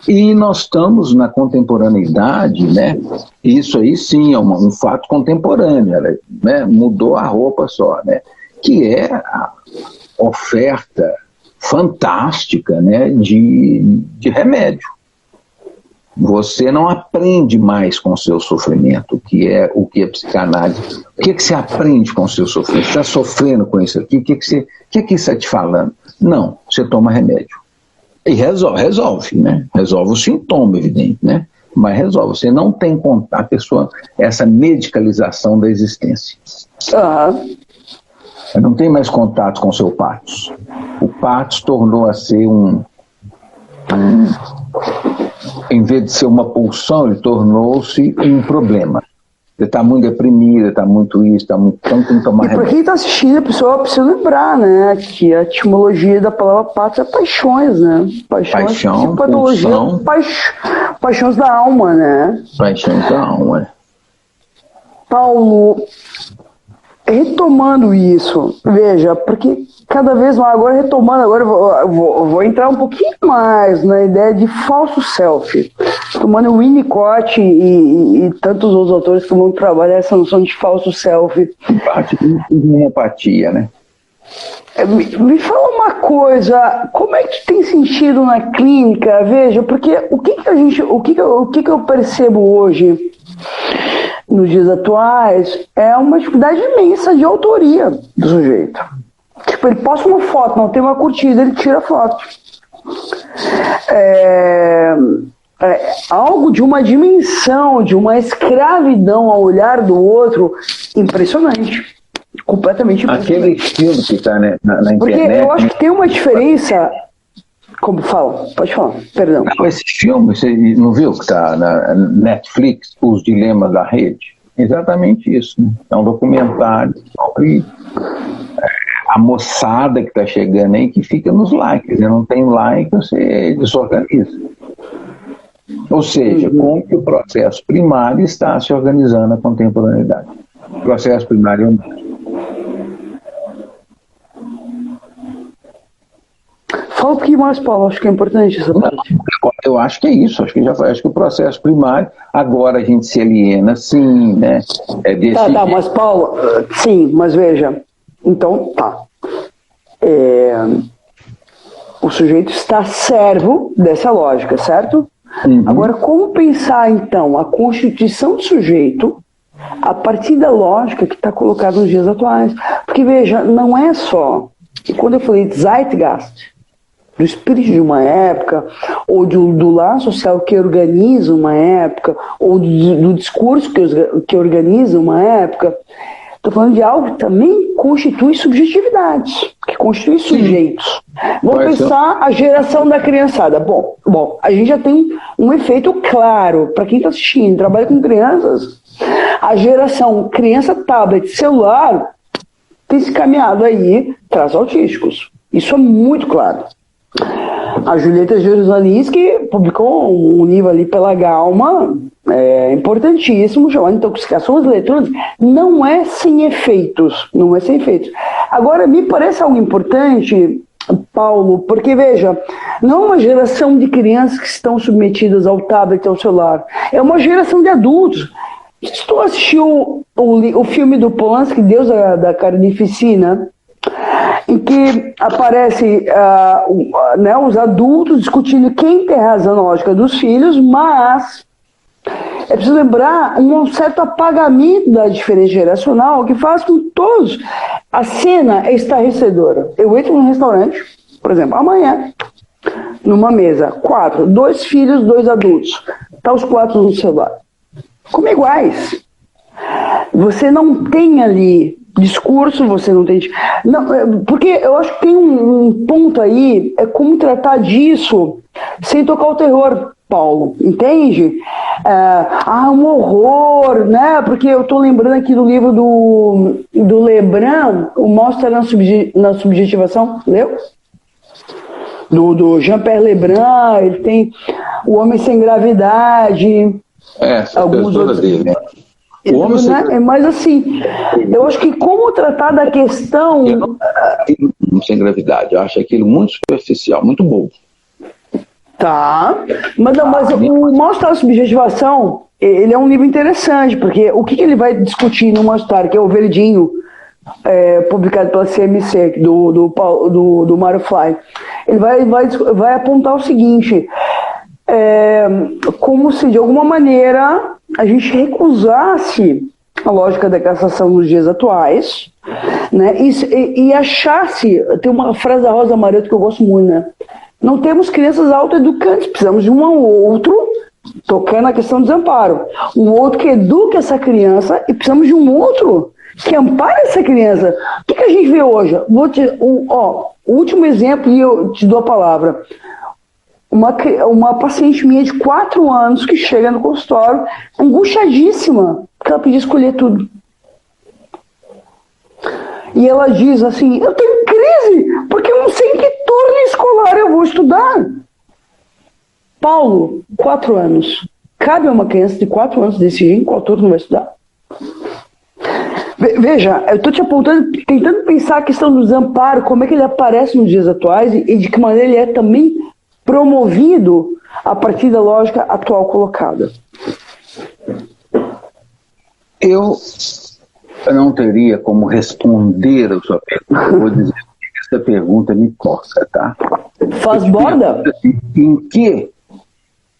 E nós estamos na contemporaneidade, né? Isso aí sim é um fato contemporâneo, né? Mudou a roupa só, né? Que é a oferta fantástica, né, de remédio. você não aprende mais com o seu sofrimento, que é psicanálise. O que você aprende com o seu sofrimento? Você está sofrendo com isso aqui? O que isso está te falando? Não, você toma remédio. E resolve, né? Resolve o sintoma, evidente, né? Mas resolve. Você não tem contato, a pessoa, essa medicalização da existência. Você não tem mais contato com o seu pathos. O pathos tornou a ser em vez de ser uma pulsão, ele tornou-se um problema. Você está muito deprimido, está muito isso, está muito... Então tem que tomar remédio. E para quem está assistindo, a pessoa precisa lembrar, né, que a etimologia da palavra pathos é paixões, né? Paixão, pulsão. Paixões da alma, né? Paixões da alma. Paulo, retomando isso, veja, porque cada vez mais, agora eu vou entrar um pouquinho mais na ideia de falso self, tomando o Winnicott e tantos outros autores que vão trabalhar essa noção de falso self. Parte de homeopatia, né? Me fala uma coisa, como é que tem sentido na clínica? Veja, porque o que eu percebo hoje, nos dias atuais, é uma dificuldade imensa de autoria do sujeito. Tipo, ele posta uma foto, não tem uma curtida, ele tira a foto. Algo de uma dimensão, de uma escravidão ao olhar do outro impressionante. Completamente impressionante. Aquele filme que está na internet... Porque eu acho que tem uma diferença... Como fala? Pode falar, perdão. Não, esse filme, você não viu que está na Netflix, Os Dilemas da Rede? Exatamente isso, né? É um documentário sobre a moçada que está chegando aí, que fica nos likes. Você não tem like, você desorganiza. Ou seja, como que o processo primário está se organizando na contemporaneidade. O processo primário é um... Fala um pouquinho mais, Paulo, acho que é importante essa parte. Eu acho que é isso, acho que o processo primário, agora a gente se aliena, sim, né? Tá, mas Paulo, sim, mas veja, então, tá. O sujeito está servo dessa lógica, certo? Uhum. Agora, como pensar, então, a constituição do sujeito a partir da lógica que está colocada nos dias atuais? Porque, veja, não é só... E quando eu falei de Zeitgeist, do espírito de uma época, ou do laço social que organiza uma época, ou do discurso que organiza uma época, estou falando de algo que também constitui subjetividades, que constitui sujeitos. Vamos pensar a geração da criançada. Bom, a gente já tem um efeito claro, para quem está assistindo, trabalha com crianças, a geração criança, tablet, celular, tem se caminhado aí traços autísticos. Isso é muito claro. A Julieta Jerusalinski publicou um livro ali pela Galma, importantíssimo, chamado Intoxicações Eletrônicas. Não é sem efeitos. Agora, me parece algo importante, Paulo, porque, veja, não é uma geração de crianças que estão submetidas ao tablet, ao celular. É uma geração de adultos. Se tu assistiu o filme do Polanski, Deus da Carnificina, em que aparece os adultos discutindo quem tem razão na lógica dos filhos, mas é preciso lembrar um certo apagamento da diferença geracional que faz com todos. A cena é estarrecedora. Eu entro num restaurante, por exemplo, amanhã, numa mesa, 2 filhos, 2 adultos, tá os 4 no celular. Como iguais. Você não tem ali discurso, você não tem... Não, porque eu acho que tem um ponto aí, é como tratar disso sem tocar o terror, Paulo, entende? Um horror, né? Porque eu estou lembrando aqui do livro do Lebrun, o Mostra na Subjetivação, leu? Do Jean-Pierre Lebrun, ele tem O Homem Sem Gravidade... alguns outros dele, né? Mas assim, eu acho que como tratar da questão... Sem gravidade, eu acho aquilo muito superficial, muito bobo. Tá, mas o Mostra a Subjetivação, ele é um livro interessante, porque o que ele vai discutir no Mostra, que é o verdinho, publicado pela CMC, do Mário Fly, ele vai apontar o seguinte... como se de alguma maneira a gente recusasse a lógica da cassação nos dias atuais, né? E achasse, tem uma frase da Rosa Mareto que eu gosto muito, né? Não temos crianças autoeducantes, precisamos de um ao outro, tocando a questão do desamparo, um outro que eduque essa criança e precisamos de um outro que ampare essa criança. O que a gente vê hoje? O último exemplo, e eu te dou a palavra. Uma paciente minha de 4 anos que chega no consultório angustiadíssima, porque ela podia escolher tudo. E ela diz assim, eu tenho crise, porque eu não sei em que turno escolar eu vou estudar. Paulo, 4 anos. Cabe a uma criança de 4 anos decidir em qual turno vai estudar? Veja, eu estou te apontando, tentando pensar a questão do desamparo, como é que ele aparece nos dias atuais e de que maneira ele é também promovido a partir da lógica atual colocada. Eu não teria como responder a sua pergunta. Eu vou dizer que essa pergunta me toca, tá? Faz borda? Em que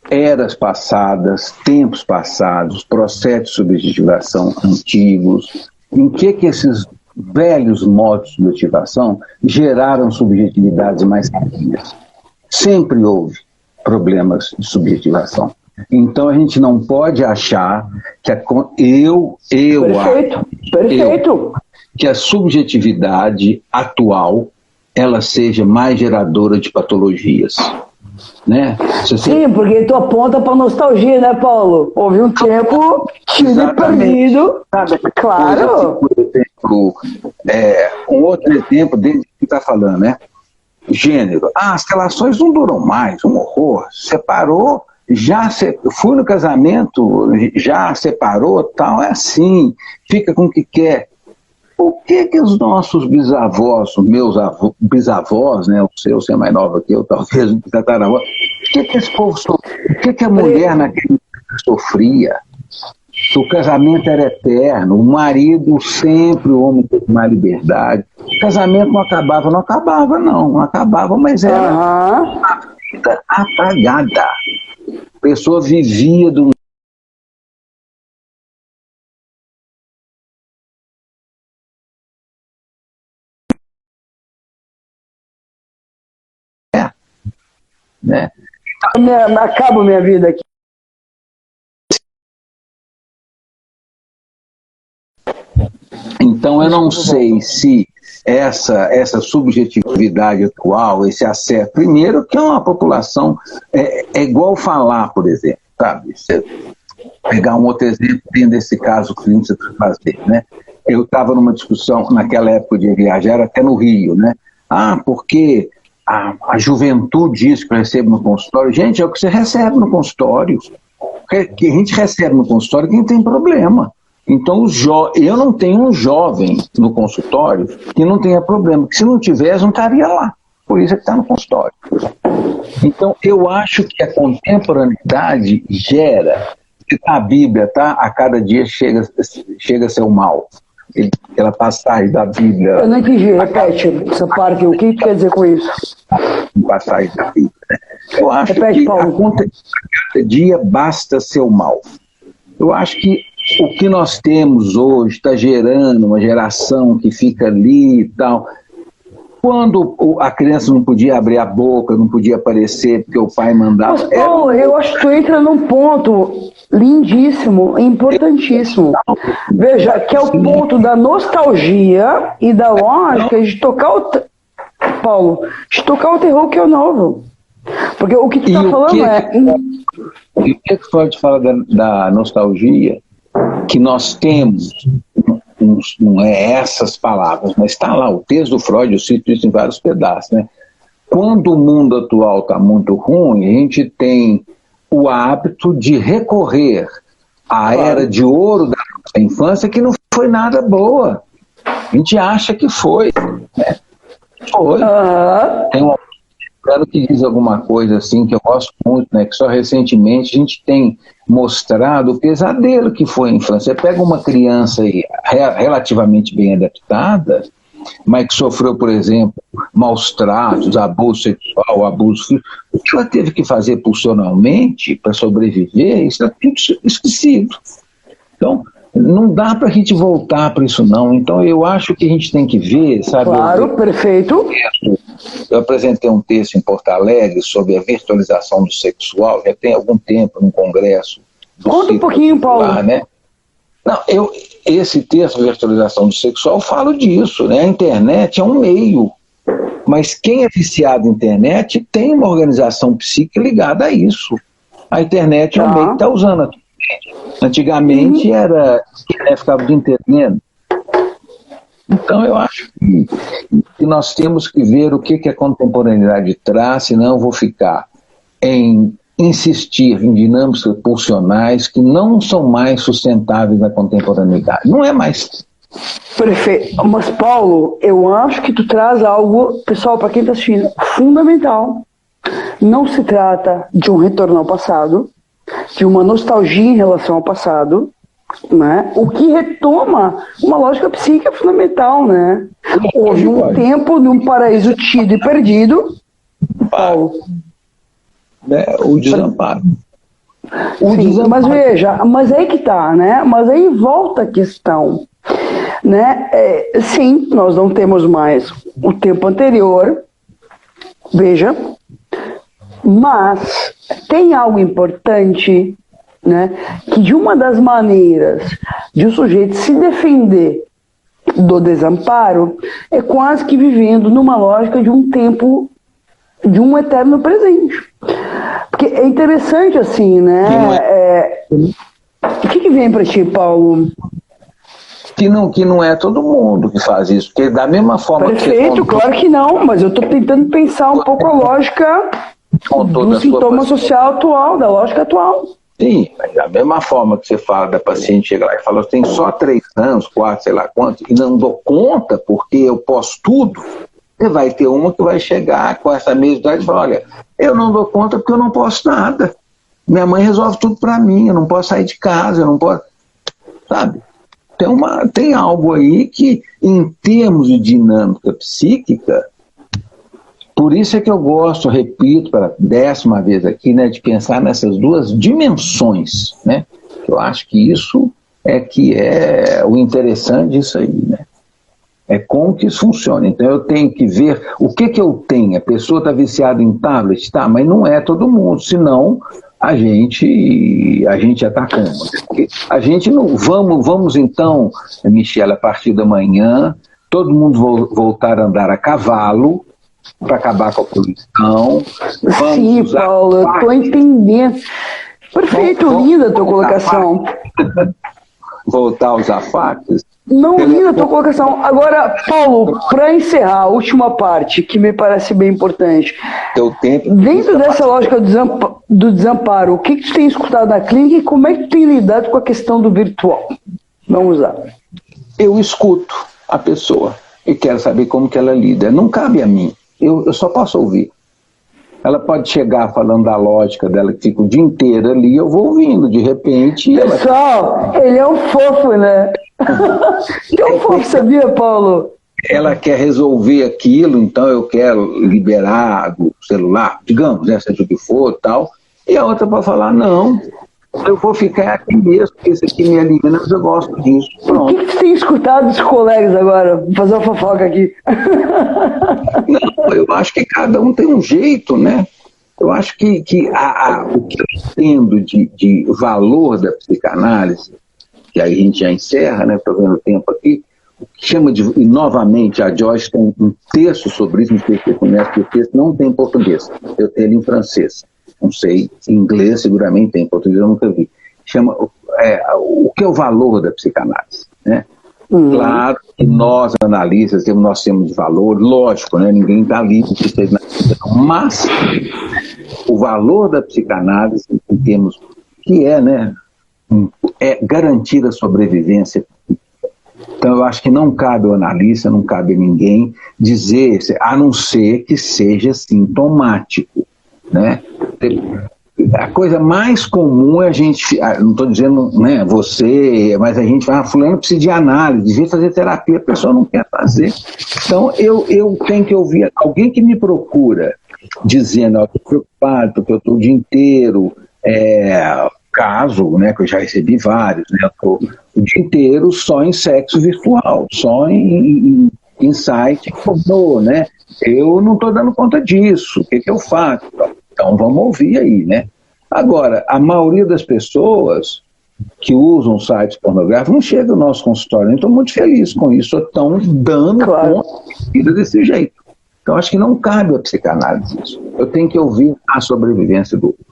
eras passadas, tempos passados, processos de subjetivação antigos, em que esses velhos modos de subjetivação geraram subjetividades mais tardias? Sempre houve problemas de subjetivação. Então a gente não pode achar que Perfeito. Que a subjetividade atual ela seja mais geradora de patologias. Né? Sim, porque tu aponta para nostalgia, né, Paulo? Houve um tempo tido e perdido. Claro. Um outro exemplo dele que está falando, né? Gênero. As relações não duram mais, um horror. Separou, fui no casamento, já separou, tal, é assim, fica com o que quer. Por que os nossos bisavós, os meus bisavós, né, o seu é mais nova que eu, talvez, o tataravó, por que esse povo sofria? Por que a mulher naquele tempo sofria? O casamento era eterno, o marido sempre, o homem teve mais liberdade. O casamento não acabava, mas era uma vida apagada. A pessoa vivia de um né? Acabo minha vida aqui. Então eu não sei se essa subjetividade atual, esse acesso, primeiro que é uma população, é igual falar, por exemplo, sabe? Você pegar um outro exemplo dentro desse caso que você vai fazer, né? Eu estava numa discussão, naquela época de viajar até no Rio, né? Porque a juventude diz que eu recebo no consultório. Gente, é o que você recebe no consultório. Que a gente recebe no consultório quem tem problema. Então, eu não tenho um jovem no consultório que não tenha problema, que se não tivesse, não estaria lá. Por isso é que está no consultório. Então, eu acho que a contemporaneidade gera, a Bíblia, tá? A cada dia chega a ser o mal. Ela passagem da Bíblia. Eu não entendi, repete essa parte, o que quer dizer com isso? Passagem da Bíblia, né? Eu acho repete, que Paulo. a cada dia basta ser o mal. Eu acho que o que nós temos hoje está gerando uma geração que fica ali e tal. Quando a criança não podia abrir a boca, não podia aparecer porque o pai mandava... Mas, Paulo, eu acho que tu entra num ponto lindíssimo, importantíssimo. Veja, que é o ponto da nostalgia e da lógica de tocar o... Paulo, de tocar o terror que é o novo. Porque o que tu está falando E o que Freud fala da nostalgia? Que nós temos... Não é essas palavras, mas está lá, o texto do Freud, eu cito isso em vários pedaços, né? Quando o mundo atual está muito ruim, a gente tem o hábito de recorrer à era de ouro da nossa infância, que não foi nada boa. A gente acha que foi, né? Foi. Tem um cara que diz alguma coisa assim, que eu gosto muito, né? Que só recentemente a gente tem mostrado o pesadelo que foi a infância. Você pega uma criança aí, relativamente bem adaptada, mas que sofreu, por exemplo, maus tratos, abuso sexual, abuso físico, o que ela teve que fazer pulsionalmente para sobreviver, isso é tudo esquecido. Então, não dá para a gente voltar para isso, não. Então, eu acho que a gente tem que ver, sabe? Claro, perfeito. Eu apresentei um texto em Porto Alegre sobre a virtualização do sexual, já tem algum tempo, num congresso. Conta um pouquinho, Paulo. Né? Não, esse texto, virtualização do sexual, falo disso, né? A internet é um meio, mas quem é viciado na internet tem uma organização psíquica ligada a isso. A internet é um meio que está usando atualmente. Antigamente era quem ficava o dia inteiro vendo. Então eu acho que nós temos que ver o que a contemporaneidade traz, senão eu vou ficar em insistir em dinâmicas pulsionais que não são mais sustentáveis na contemporaneidade. Não é mais. Perfeito. Mas, Paulo, eu acho que tu traz algo, pessoal, para quem está assistindo, fundamental. Não se trata de um retorno ao passado, de uma nostalgia em relação ao passado, né? O que retoma uma lógica psíquica fundamental, né? Houve um tempo num paraíso tido e perdido, Paulo. O desamparo. Sim, mas veja, mas aí que tá, né? Mas aí volta a questão, né? Sim, nós não temos mais o tempo anterior, veja, mas tem algo importante, né? Que de uma das maneiras de o sujeito se defender do desamparo é quase que vivendo numa lógica de um tempo, de um eterno presente. Porque é interessante assim, né? O que vem para ti, Paulo? Que não é todo mundo que faz isso, porque da mesma forma Perfeito, claro que não, mas eu estou tentando pensar um pouco a lógica do sintoma social atual, da lógica atual. Sim, mas da mesma forma que você fala da paciente chegar lá e fala, eu tenho só 3 anos, 4, sei lá quanto, e não dou conta porque eu posso tudo, você vai ter uma que vai chegar com essa mesma idade e falar, olha, eu não dou conta porque eu não posso nada. Minha mãe resolve tudo para mim, eu não posso sair de casa, eu não posso... Sabe? Tem algo aí que, em termos de dinâmica psíquica, por isso é que eu gosto, repito, pela 10ª vez aqui, né, de pensar nessas duas dimensões, né? Eu acho que isso é que é o interessante disso aí, né? É como que isso funciona. Então eu tenho que ver o que eu tenho. A pessoa está viciada em tablet, tá, mas não é todo mundo, senão a gente atacando. A gente não... Vamos então, Michela, a partir da manhã, todo mundo voltar a andar a cavalo, para acabar com a poluição. Sim, Paulo, eu estou entendendo. Perfeito, linda a tua colocação. Voltar a usar facas? Não, linda a tua colocação. Agora, Paulo, para encerrar a última parte, que me parece bem importante. Dentro dessa lógica do desamparo, o que tu tem escutado na clínica e como é que tu tem lidado com a questão do virtual? Vamos lá. Eu escuto a pessoa e quero saber como que ela lida. Não cabe a mim. Eu só posso ouvir. Ela pode chegar falando da lógica dela, que fica o dia inteiro ali, eu vou ouvindo, de repente... Pessoal, ele é um fofo, né? Que é um fofo, sabia, Paulo? Ela quer resolver aquilo, então eu quero liberar do celular, digamos, né, seja o que for, tal, e a outra para falar, não, eu vou ficar aqui mesmo, porque esse aqui me alivia, mas eu gosto disso. Pronto. O que você tem escutado dos colegas agora? Vou fazer uma fofoca aqui. Não, eu acho que cada um tem um jeito, né? Eu acho que o que eu entendo de valor da psicanálise, que aí a gente já encerra, né? Estou vendo o tempo aqui, o que chama de, e novamente, a Joyce tem um texto sobre isso, não sei se você conhece, que o texto não tem em português, eu tenho ele em francês. Não sei, em inglês seguramente tem, em português eu nunca vi. Chama o que é o valor da psicanálise, né? Claro que nós, analistas, nós temos de valor, lógico, né? Ninguém está livre de ser na vida, mas o valor da psicanálise, em termos que é, né? É garantir a sobrevivência. Então eu acho que não cabe ao analista, não cabe a ninguém dizer, a não ser que seja sintomático, né? a coisa mais comum é a gente, não estou dizendo, né, você, mas a gente fala, fulano precisa de análise, devia fazer terapia, a pessoa não quer fazer. Então eu tenho que ouvir alguém que me procura dizendo, estou preocupado porque eu estou o dia inteiro, caso, né, que eu já recebi vários, né, eu estou o dia inteiro só em sexo virtual, só em site pornô, né, eu não estou dando conta disso, o que eu faço? Então vamos ouvir aí, né? Agora, a maioria das pessoas que usam sites pornográficos não chega ao nosso consultório, estou muito feliz com isso, estão dando conta de vida desse jeito. Então acho que não cabe a psicanálise isso. Eu tenho que ouvir a sobrevivência do outro.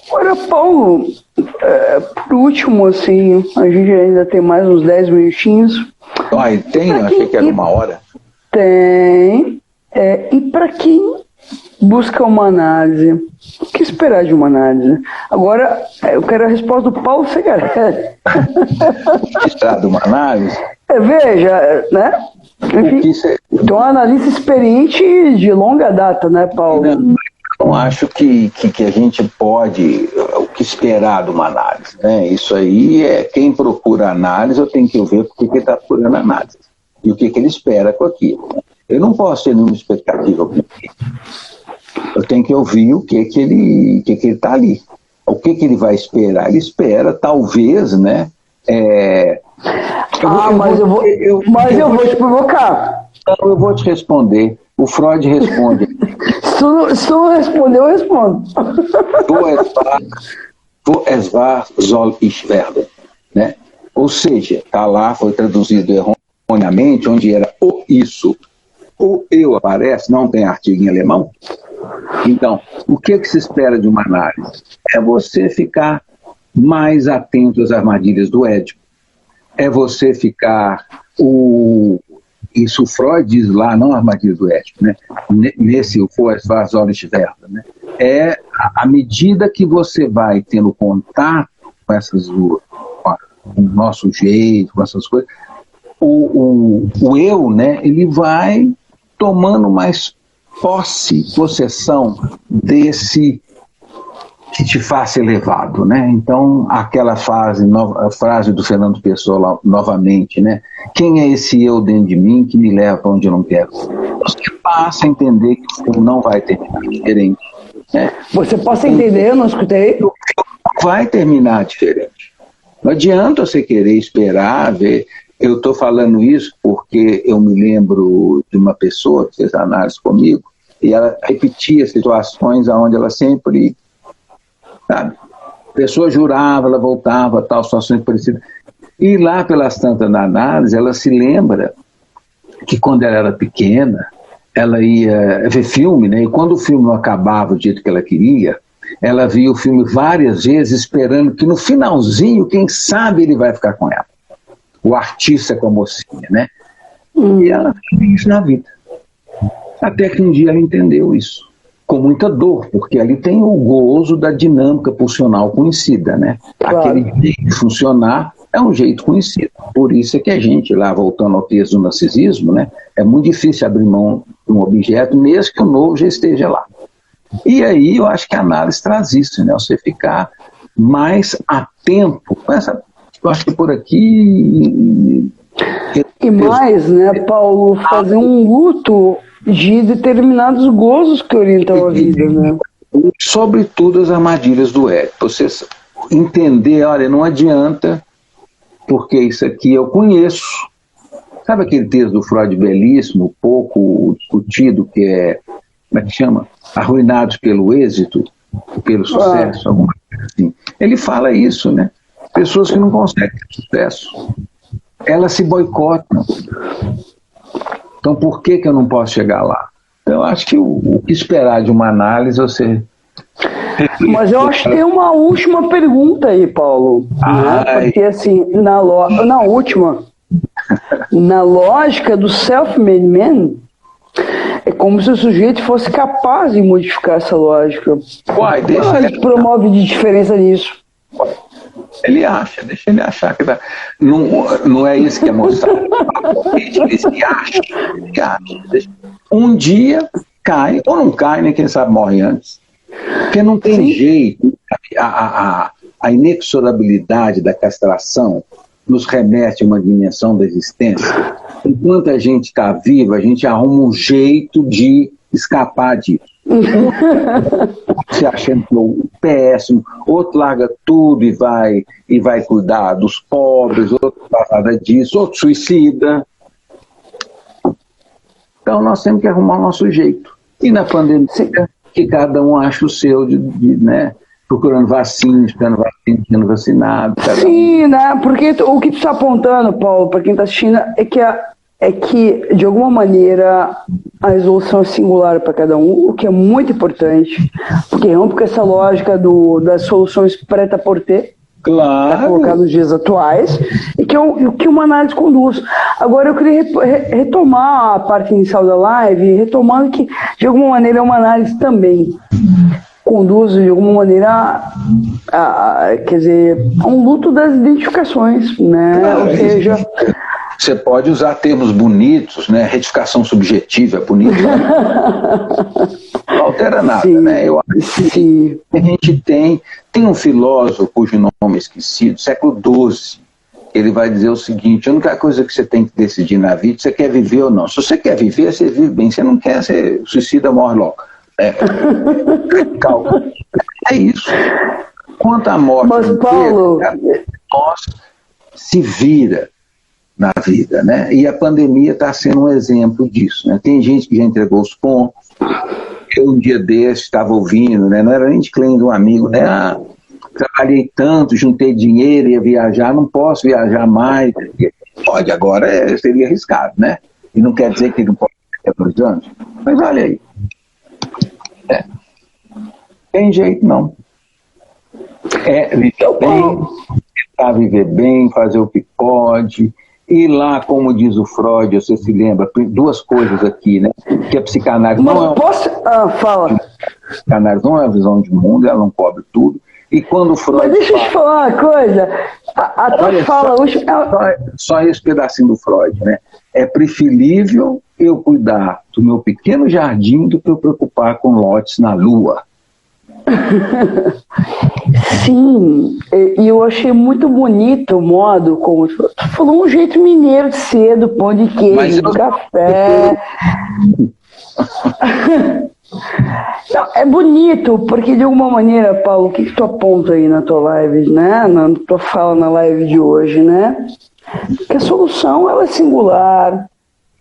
Agora, Paulo, por último, assim, a gente ainda tem mais uns 10 minutinhos. Tem? Eu achei que era uma hora. Tem. E para quem busca uma análise, o que esperar de uma análise? Agora, eu quero a resposta do Paulo Segarelli. O que esperar de uma análise? Veja, né? Enfim, então, um analista experiente de longa data, né, Paulo? Não acho que a gente pode, o que esperar de uma análise, né? Isso aí quem procura análise, eu tenho que ver porque ele está procurando análise e o que ele espera com aquilo. Eu não posso ter nenhuma expectativa com ele. Eu tenho que ouvir o que ele está ali. O que ele vai esperar? Ele espera, talvez, né? Mas eu vou te provocar. Então, eu vou te responder. O Freud responde. Se tu não responder, eu respondo. Du es wahr, soll ich werden. Né? Ou seja, tá lá, foi traduzido erroneamente, onde era o isso. O eu aparece, não tem artigo em alemão. Então, o que se espera de uma análise? É você ficar mais atento às armadilhas do Édipo. É você ficar... Isso o Freud diz lá, não a armadilha do Édipo, né? Nesse o né? À medida que você vai tendo contato com com o nosso jeito, com essas coisas, o eu, né, ele vai tomando mais possessão desse que te faça elevado, né? Então, aquela frase do Fernando Pessoa novamente, né? Quem é esse eu dentro de mim que me leva para onde eu não quero? Você passa a entender que o filme não vai terminar diferente. Né? Você passa a entender, eu não escutei? Vai terminar diferente. Não adianta você querer esperar, ver. Eu estou falando isso porque eu me lembro de uma pessoa que fez análise comigo e ela repetia situações onde ela sempre... Sabe? A pessoa jurava, ela voltava, tal, situações parecidas. E lá pelas tantas na análise, ela se lembra que quando ela era pequena, ela ia ver filme, né? E quando o filme não acabava do jeito que ela queria, ela via o filme várias vezes esperando que no finalzinho, quem sabe ele vai ficar com ela. O artista com a mocinha, né? E ela fez isso na vida. Até que um dia ela entendeu isso. Com muita dor, porque ali tem o gozo da dinâmica pulsional conhecida, né? Claro. Aquele jeito de funcionar é um jeito conhecido. Por isso é que a gente, lá voltando ao texto do narcisismo, né? É muito difícil abrir mão de um objeto, mesmo que o novo já esteja lá. E aí eu acho que a análise traz isso, né? Você ficar mais atento. Eu acho que por aqui... E mais, né, Paulo, fazer um luto de determinados gozos que orientam a vida, né? Sobretudo as armadilhas do Édipo. Você entender, olha, não adianta, porque isso aqui eu conheço. Sabe aquele texto do Freud belíssimo, pouco discutido, que é, como é que chama? Arruinados pelo êxito, pelo sucesso, alguma coisa assim. Ele fala isso, né? Pessoas que não conseguem ter sucesso, elas se boicotam. Então, por que eu não posso chegar lá? Então, eu acho que o que esperar de uma análise, você... Mas eu acho que tem uma última pergunta aí, Paulo. Né? Porque, assim, na lógica do self-made man, é como se o sujeito fosse capaz de modificar essa lógica. Ele promove de diferença nisso. Ele acha, deixa ele achar que dá. Não é isso que é mostrado. Ele acha. Um dia cai, ou não cai, nem quem sabe morre antes. Porque não tem Sim. jeito, a inexorabilidade da castração nos remete a uma dimensão da existência. Enquanto a gente está vivo, a gente arruma um jeito de escapar disso. Se achando que é o péssimo, outro larga tudo e vai cuidar dos pobres, outro faz nada disso, outro suicida. Então nós temos que arrumar o nosso jeito. E na pandemia, que cada um acha o seu, né? Procurando vacina, esperando vacina, sendo vacinado. Sim, né? Porque o que tu está apontando, Paulo, para quem está assistindo, é que, de alguma maneira, a resolução é singular para cada um, o que é muito importante, porque rompe com essa lógica das soluções prêt-à-porter, claro, para colocar nos dias atuais, e que uma análise conduz. Agora, eu queria retomar a parte inicial da live, retomando que, de alguma maneira, é uma análise também conduz, de alguma maneira, quer dizer, a um luto das identificações, né? Claro, ou seja... Você pode usar termos bonitos, né? Retificação subjetiva é bonito. Não altera nada, sim, né? Eu acho que a gente tem um filósofo cujo nome é esquecido, século XII. Ele vai dizer o seguinte: a única coisa que você tem que decidir na vida, você quer viver ou não. Se você quer viver, você vive bem. Se não quer, você suicida, morre logo. Calma. É isso. Quanto à morte, mas, Paulo, nós se vira na vida, né? E a pandemia está sendo um exemplo disso, né? Tem gente que já entregou os pontos. Eu um dia desse estava ouvindo, né? Não era nem de cliente de um amigo, né? Trabalhei tanto, juntei dinheiro, ia viajar, não posso viajar mais. Pode, agora seria arriscado, né? E não quer dizer que não pode ter 2 anos. Mas olha aí. Tem jeito, não. Viver bem, tentar viver bem, fazer o que pode. E lá, como diz o Freud, você se lembra, 2 coisas aqui, né? Que a psicanálise fala. A psicanálise não é uma visão de mundo, ela não cobre tudo. E quando o Freud. Mas deixa eu te falar uma coisa. A tua fala hoje. Só esse pedacinho do Freud, né? É preferível eu cuidar do meu pequeno jardim do que eu preocupar com lotes na Lua. Sim, e eu achei muito bonito o modo como tu falou, um jeito mineiro de ser, do pão de queijo, do café. Não, é bonito, porque de alguma maneira, Paulo, o que tu aponta aí na tua live, né? Na tua fala na live de hoje, né? Que a solução ela é singular.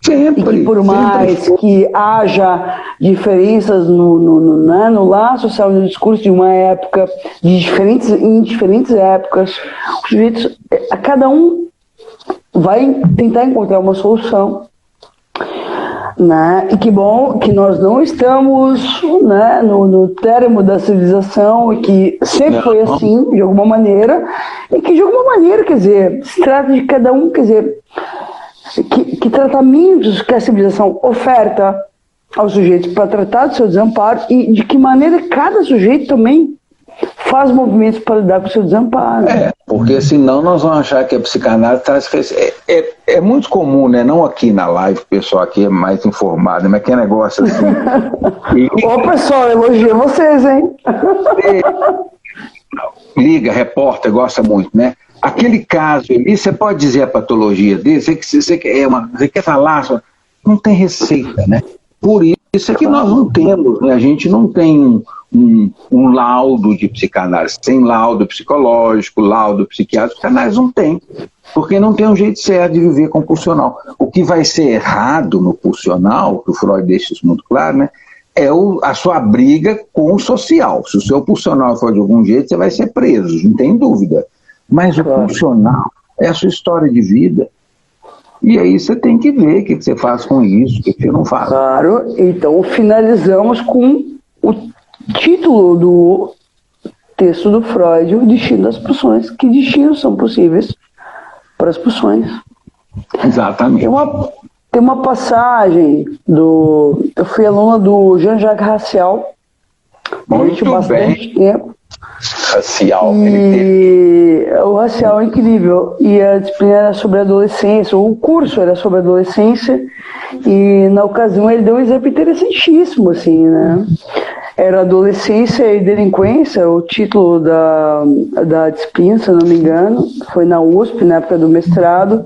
Sempre, e que por mais que haja diferenças no laço social, no discurso de uma época, em diferentes épocas, os sujeitos, a cada um vai tentar encontrar uma solução. Né? E que bom que nós não estamos, né, no termo da civilização, e que sempre foi assim, de alguma maneira, e que de alguma maneira, quer dizer, se trata de cada um, quer dizer, que tratamentos que a civilização oferta aos sujeitos para tratar do seu desamparo e de que maneira cada sujeito também faz movimentos para lidar com o seu desamparo. Porque senão nós vamos achar que a psicanálise traz... É muito comum, né? Não aqui na live, o pessoal aqui é mais informado, mas que é negócio assim... Ô pessoal, elogio vocês, hein? Liga, repórter, gosta muito, né? Aquele caso ali, você pode dizer a patologia dele, você quer falar, não tem receita, né? Por isso é que nós não temos, né? A gente não tem um laudo de psicanálise, tem laudo psicológico, laudo psiquiátrico, psicanálise não tem, porque não tem um jeito certo de viver com o pulsional. O que vai ser errado no pulsional, que o Freud deixa isso muito claro, né? É a sua briga com o social. Se o seu pulsional for de algum jeito, você vai ser preso, não tem dúvida. Mas o pulsional é a sua história de vida. E aí você tem que ver o que você faz com isso, o que você não faz. Claro, então finalizamos com o título do texto do Freud, O Destino das Pulsões. Que destinos são possíveis para as pulsões? Exatamente. Tem uma passagem eu fui aluna do Jean-Jacques Raciel durante bastante tempo. racial. E o racial é incrível. E a disciplina era sobre adolescência, o curso era sobre adolescência, e na ocasião ele deu um exemplo interessantíssimo, assim, né? Era adolescência e delinquência, o título da disciplina, se eu não me engano, foi na USP, na época do mestrado,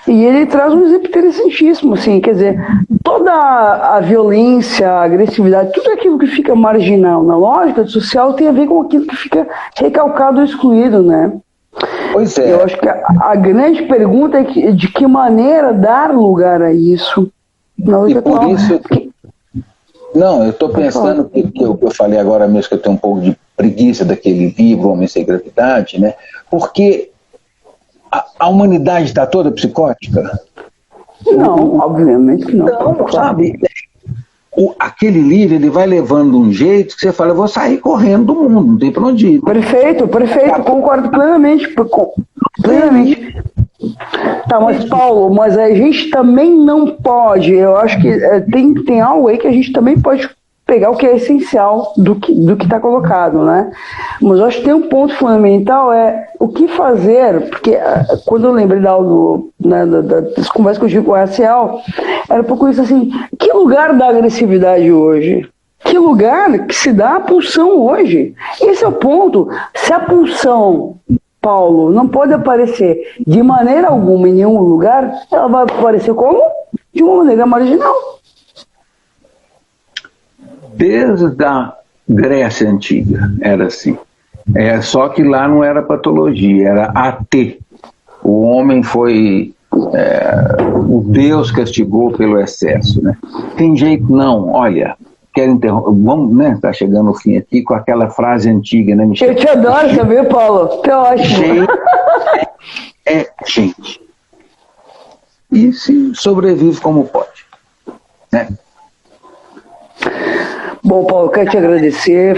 e ele traz um exemplo interessantíssimo, assim, quer dizer, toda a violência, a agressividade, tudo aquilo que fica marginal na lógica social tem a ver com aquilo que fica recalcado ou excluído, né? Pois é. Eu acho que a grande pergunta é de que maneira dar lugar a isso na lógica atual. Não, eu estou pensando que eu falei agora mesmo, que eu tenho um pouco de preguiça daquele livro, Homem Sem Gravidade, né? Porque a humanidade está toda psicótica? Não, obviamente não. Não, sabe? Aquele livro, ele vai levando um jeito que você fala, eu vou sair correndo do mundo, não tem para onde ir. Perfeito, concordo plenamente. Plenamente. Tá, mas Paulo, mas a gente também não pode, eu acho que tem algo aí que a gente também pode pegar o que é essencial do que está colocado, né? Mas eu acho que tem um ponto fundamental, é o que fazer, porque quando eu lembrei da aula, né, das conversas que eu tive com o racial, era um pouco isso assim, que lugar da agressividade hoje? Que lugar que se dá a pulsão hoje? Esse é o ponto. Se a pulsão, Paulo, não pode aparecer de maneira alguma em nenhum lugar, ela vai aparecer como? De uma maneira marginal. Desde a Grécia Antiga era assim. Só que lá não era patologia, era AT. O homem foi... o Deus castigou pelo excesso, né? Tem jeito não, olha... Quero vamos, né? Tá chegando o fim aqui com aquela frase antiga, né, Michel? Eu te adoro, sabe, Paulo? Tá ótimo. Gente é gente. E se sobrevive como pode, né? Bom, Paulo, quero te agradecer.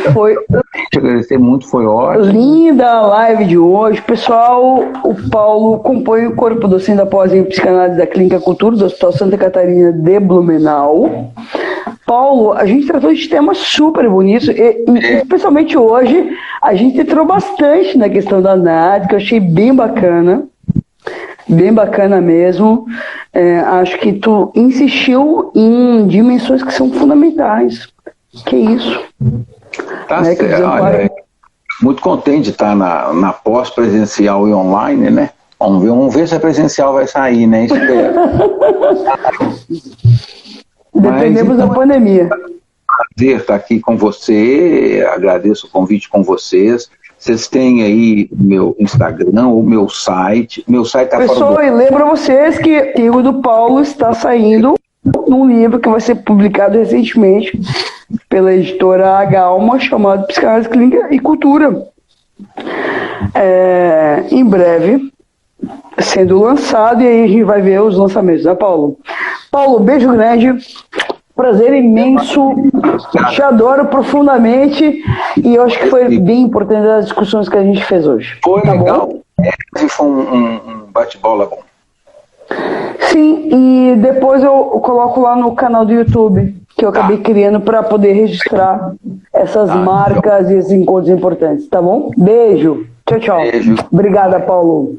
Te agradecer muito, foi ótimo. Linda a live de hoje. Pessoal, o Paulo compõe o corpo docente da pós em psicanálise da Clínica Cultura do Hospital Santa Catarina de Blumenau. Paulo, a gente tratou de temas super bonitos e especialmente hoje a gente entrou bastante na questão da análise, que eu achei bem bacana mesmo. Acho que tu insistiu em dimensões que são fundamentais. Que isso? Tá, né, olha, muito contente de estar na pós-presencial e online, né? Vamos ver se a presencial vai sair, né? Espero. Dependemos da pandemia. Prazer estar aqui com você, agradeço o convite com vocês. Vocês têm aí meu Instagram ou meu site. Meu site está fora Pessoal, e lembro a vocês que o do Paulo está saindo num livro que vai ser publicado recentemente pela editora Agalma, chamado Psicanálise Clínica e Cultura. Em breve sendo lançado, e aí a gente vai ver os lançamentos, né, Paulo? Paulo, beijo grande, prazer imenso, te adoro profundamente, e eu acho que foi bem importante as discussões que a gente fez hoje. Foi legal, foi um bate-bola bom. Sim, e depois eu coloco lá no canal do YouTube, que eu acabei criando para poder registrar essas marcas e esses encontros importantes, tá bom? Beijo, tchau, tchau. Beijo. Obrigada, Paulo.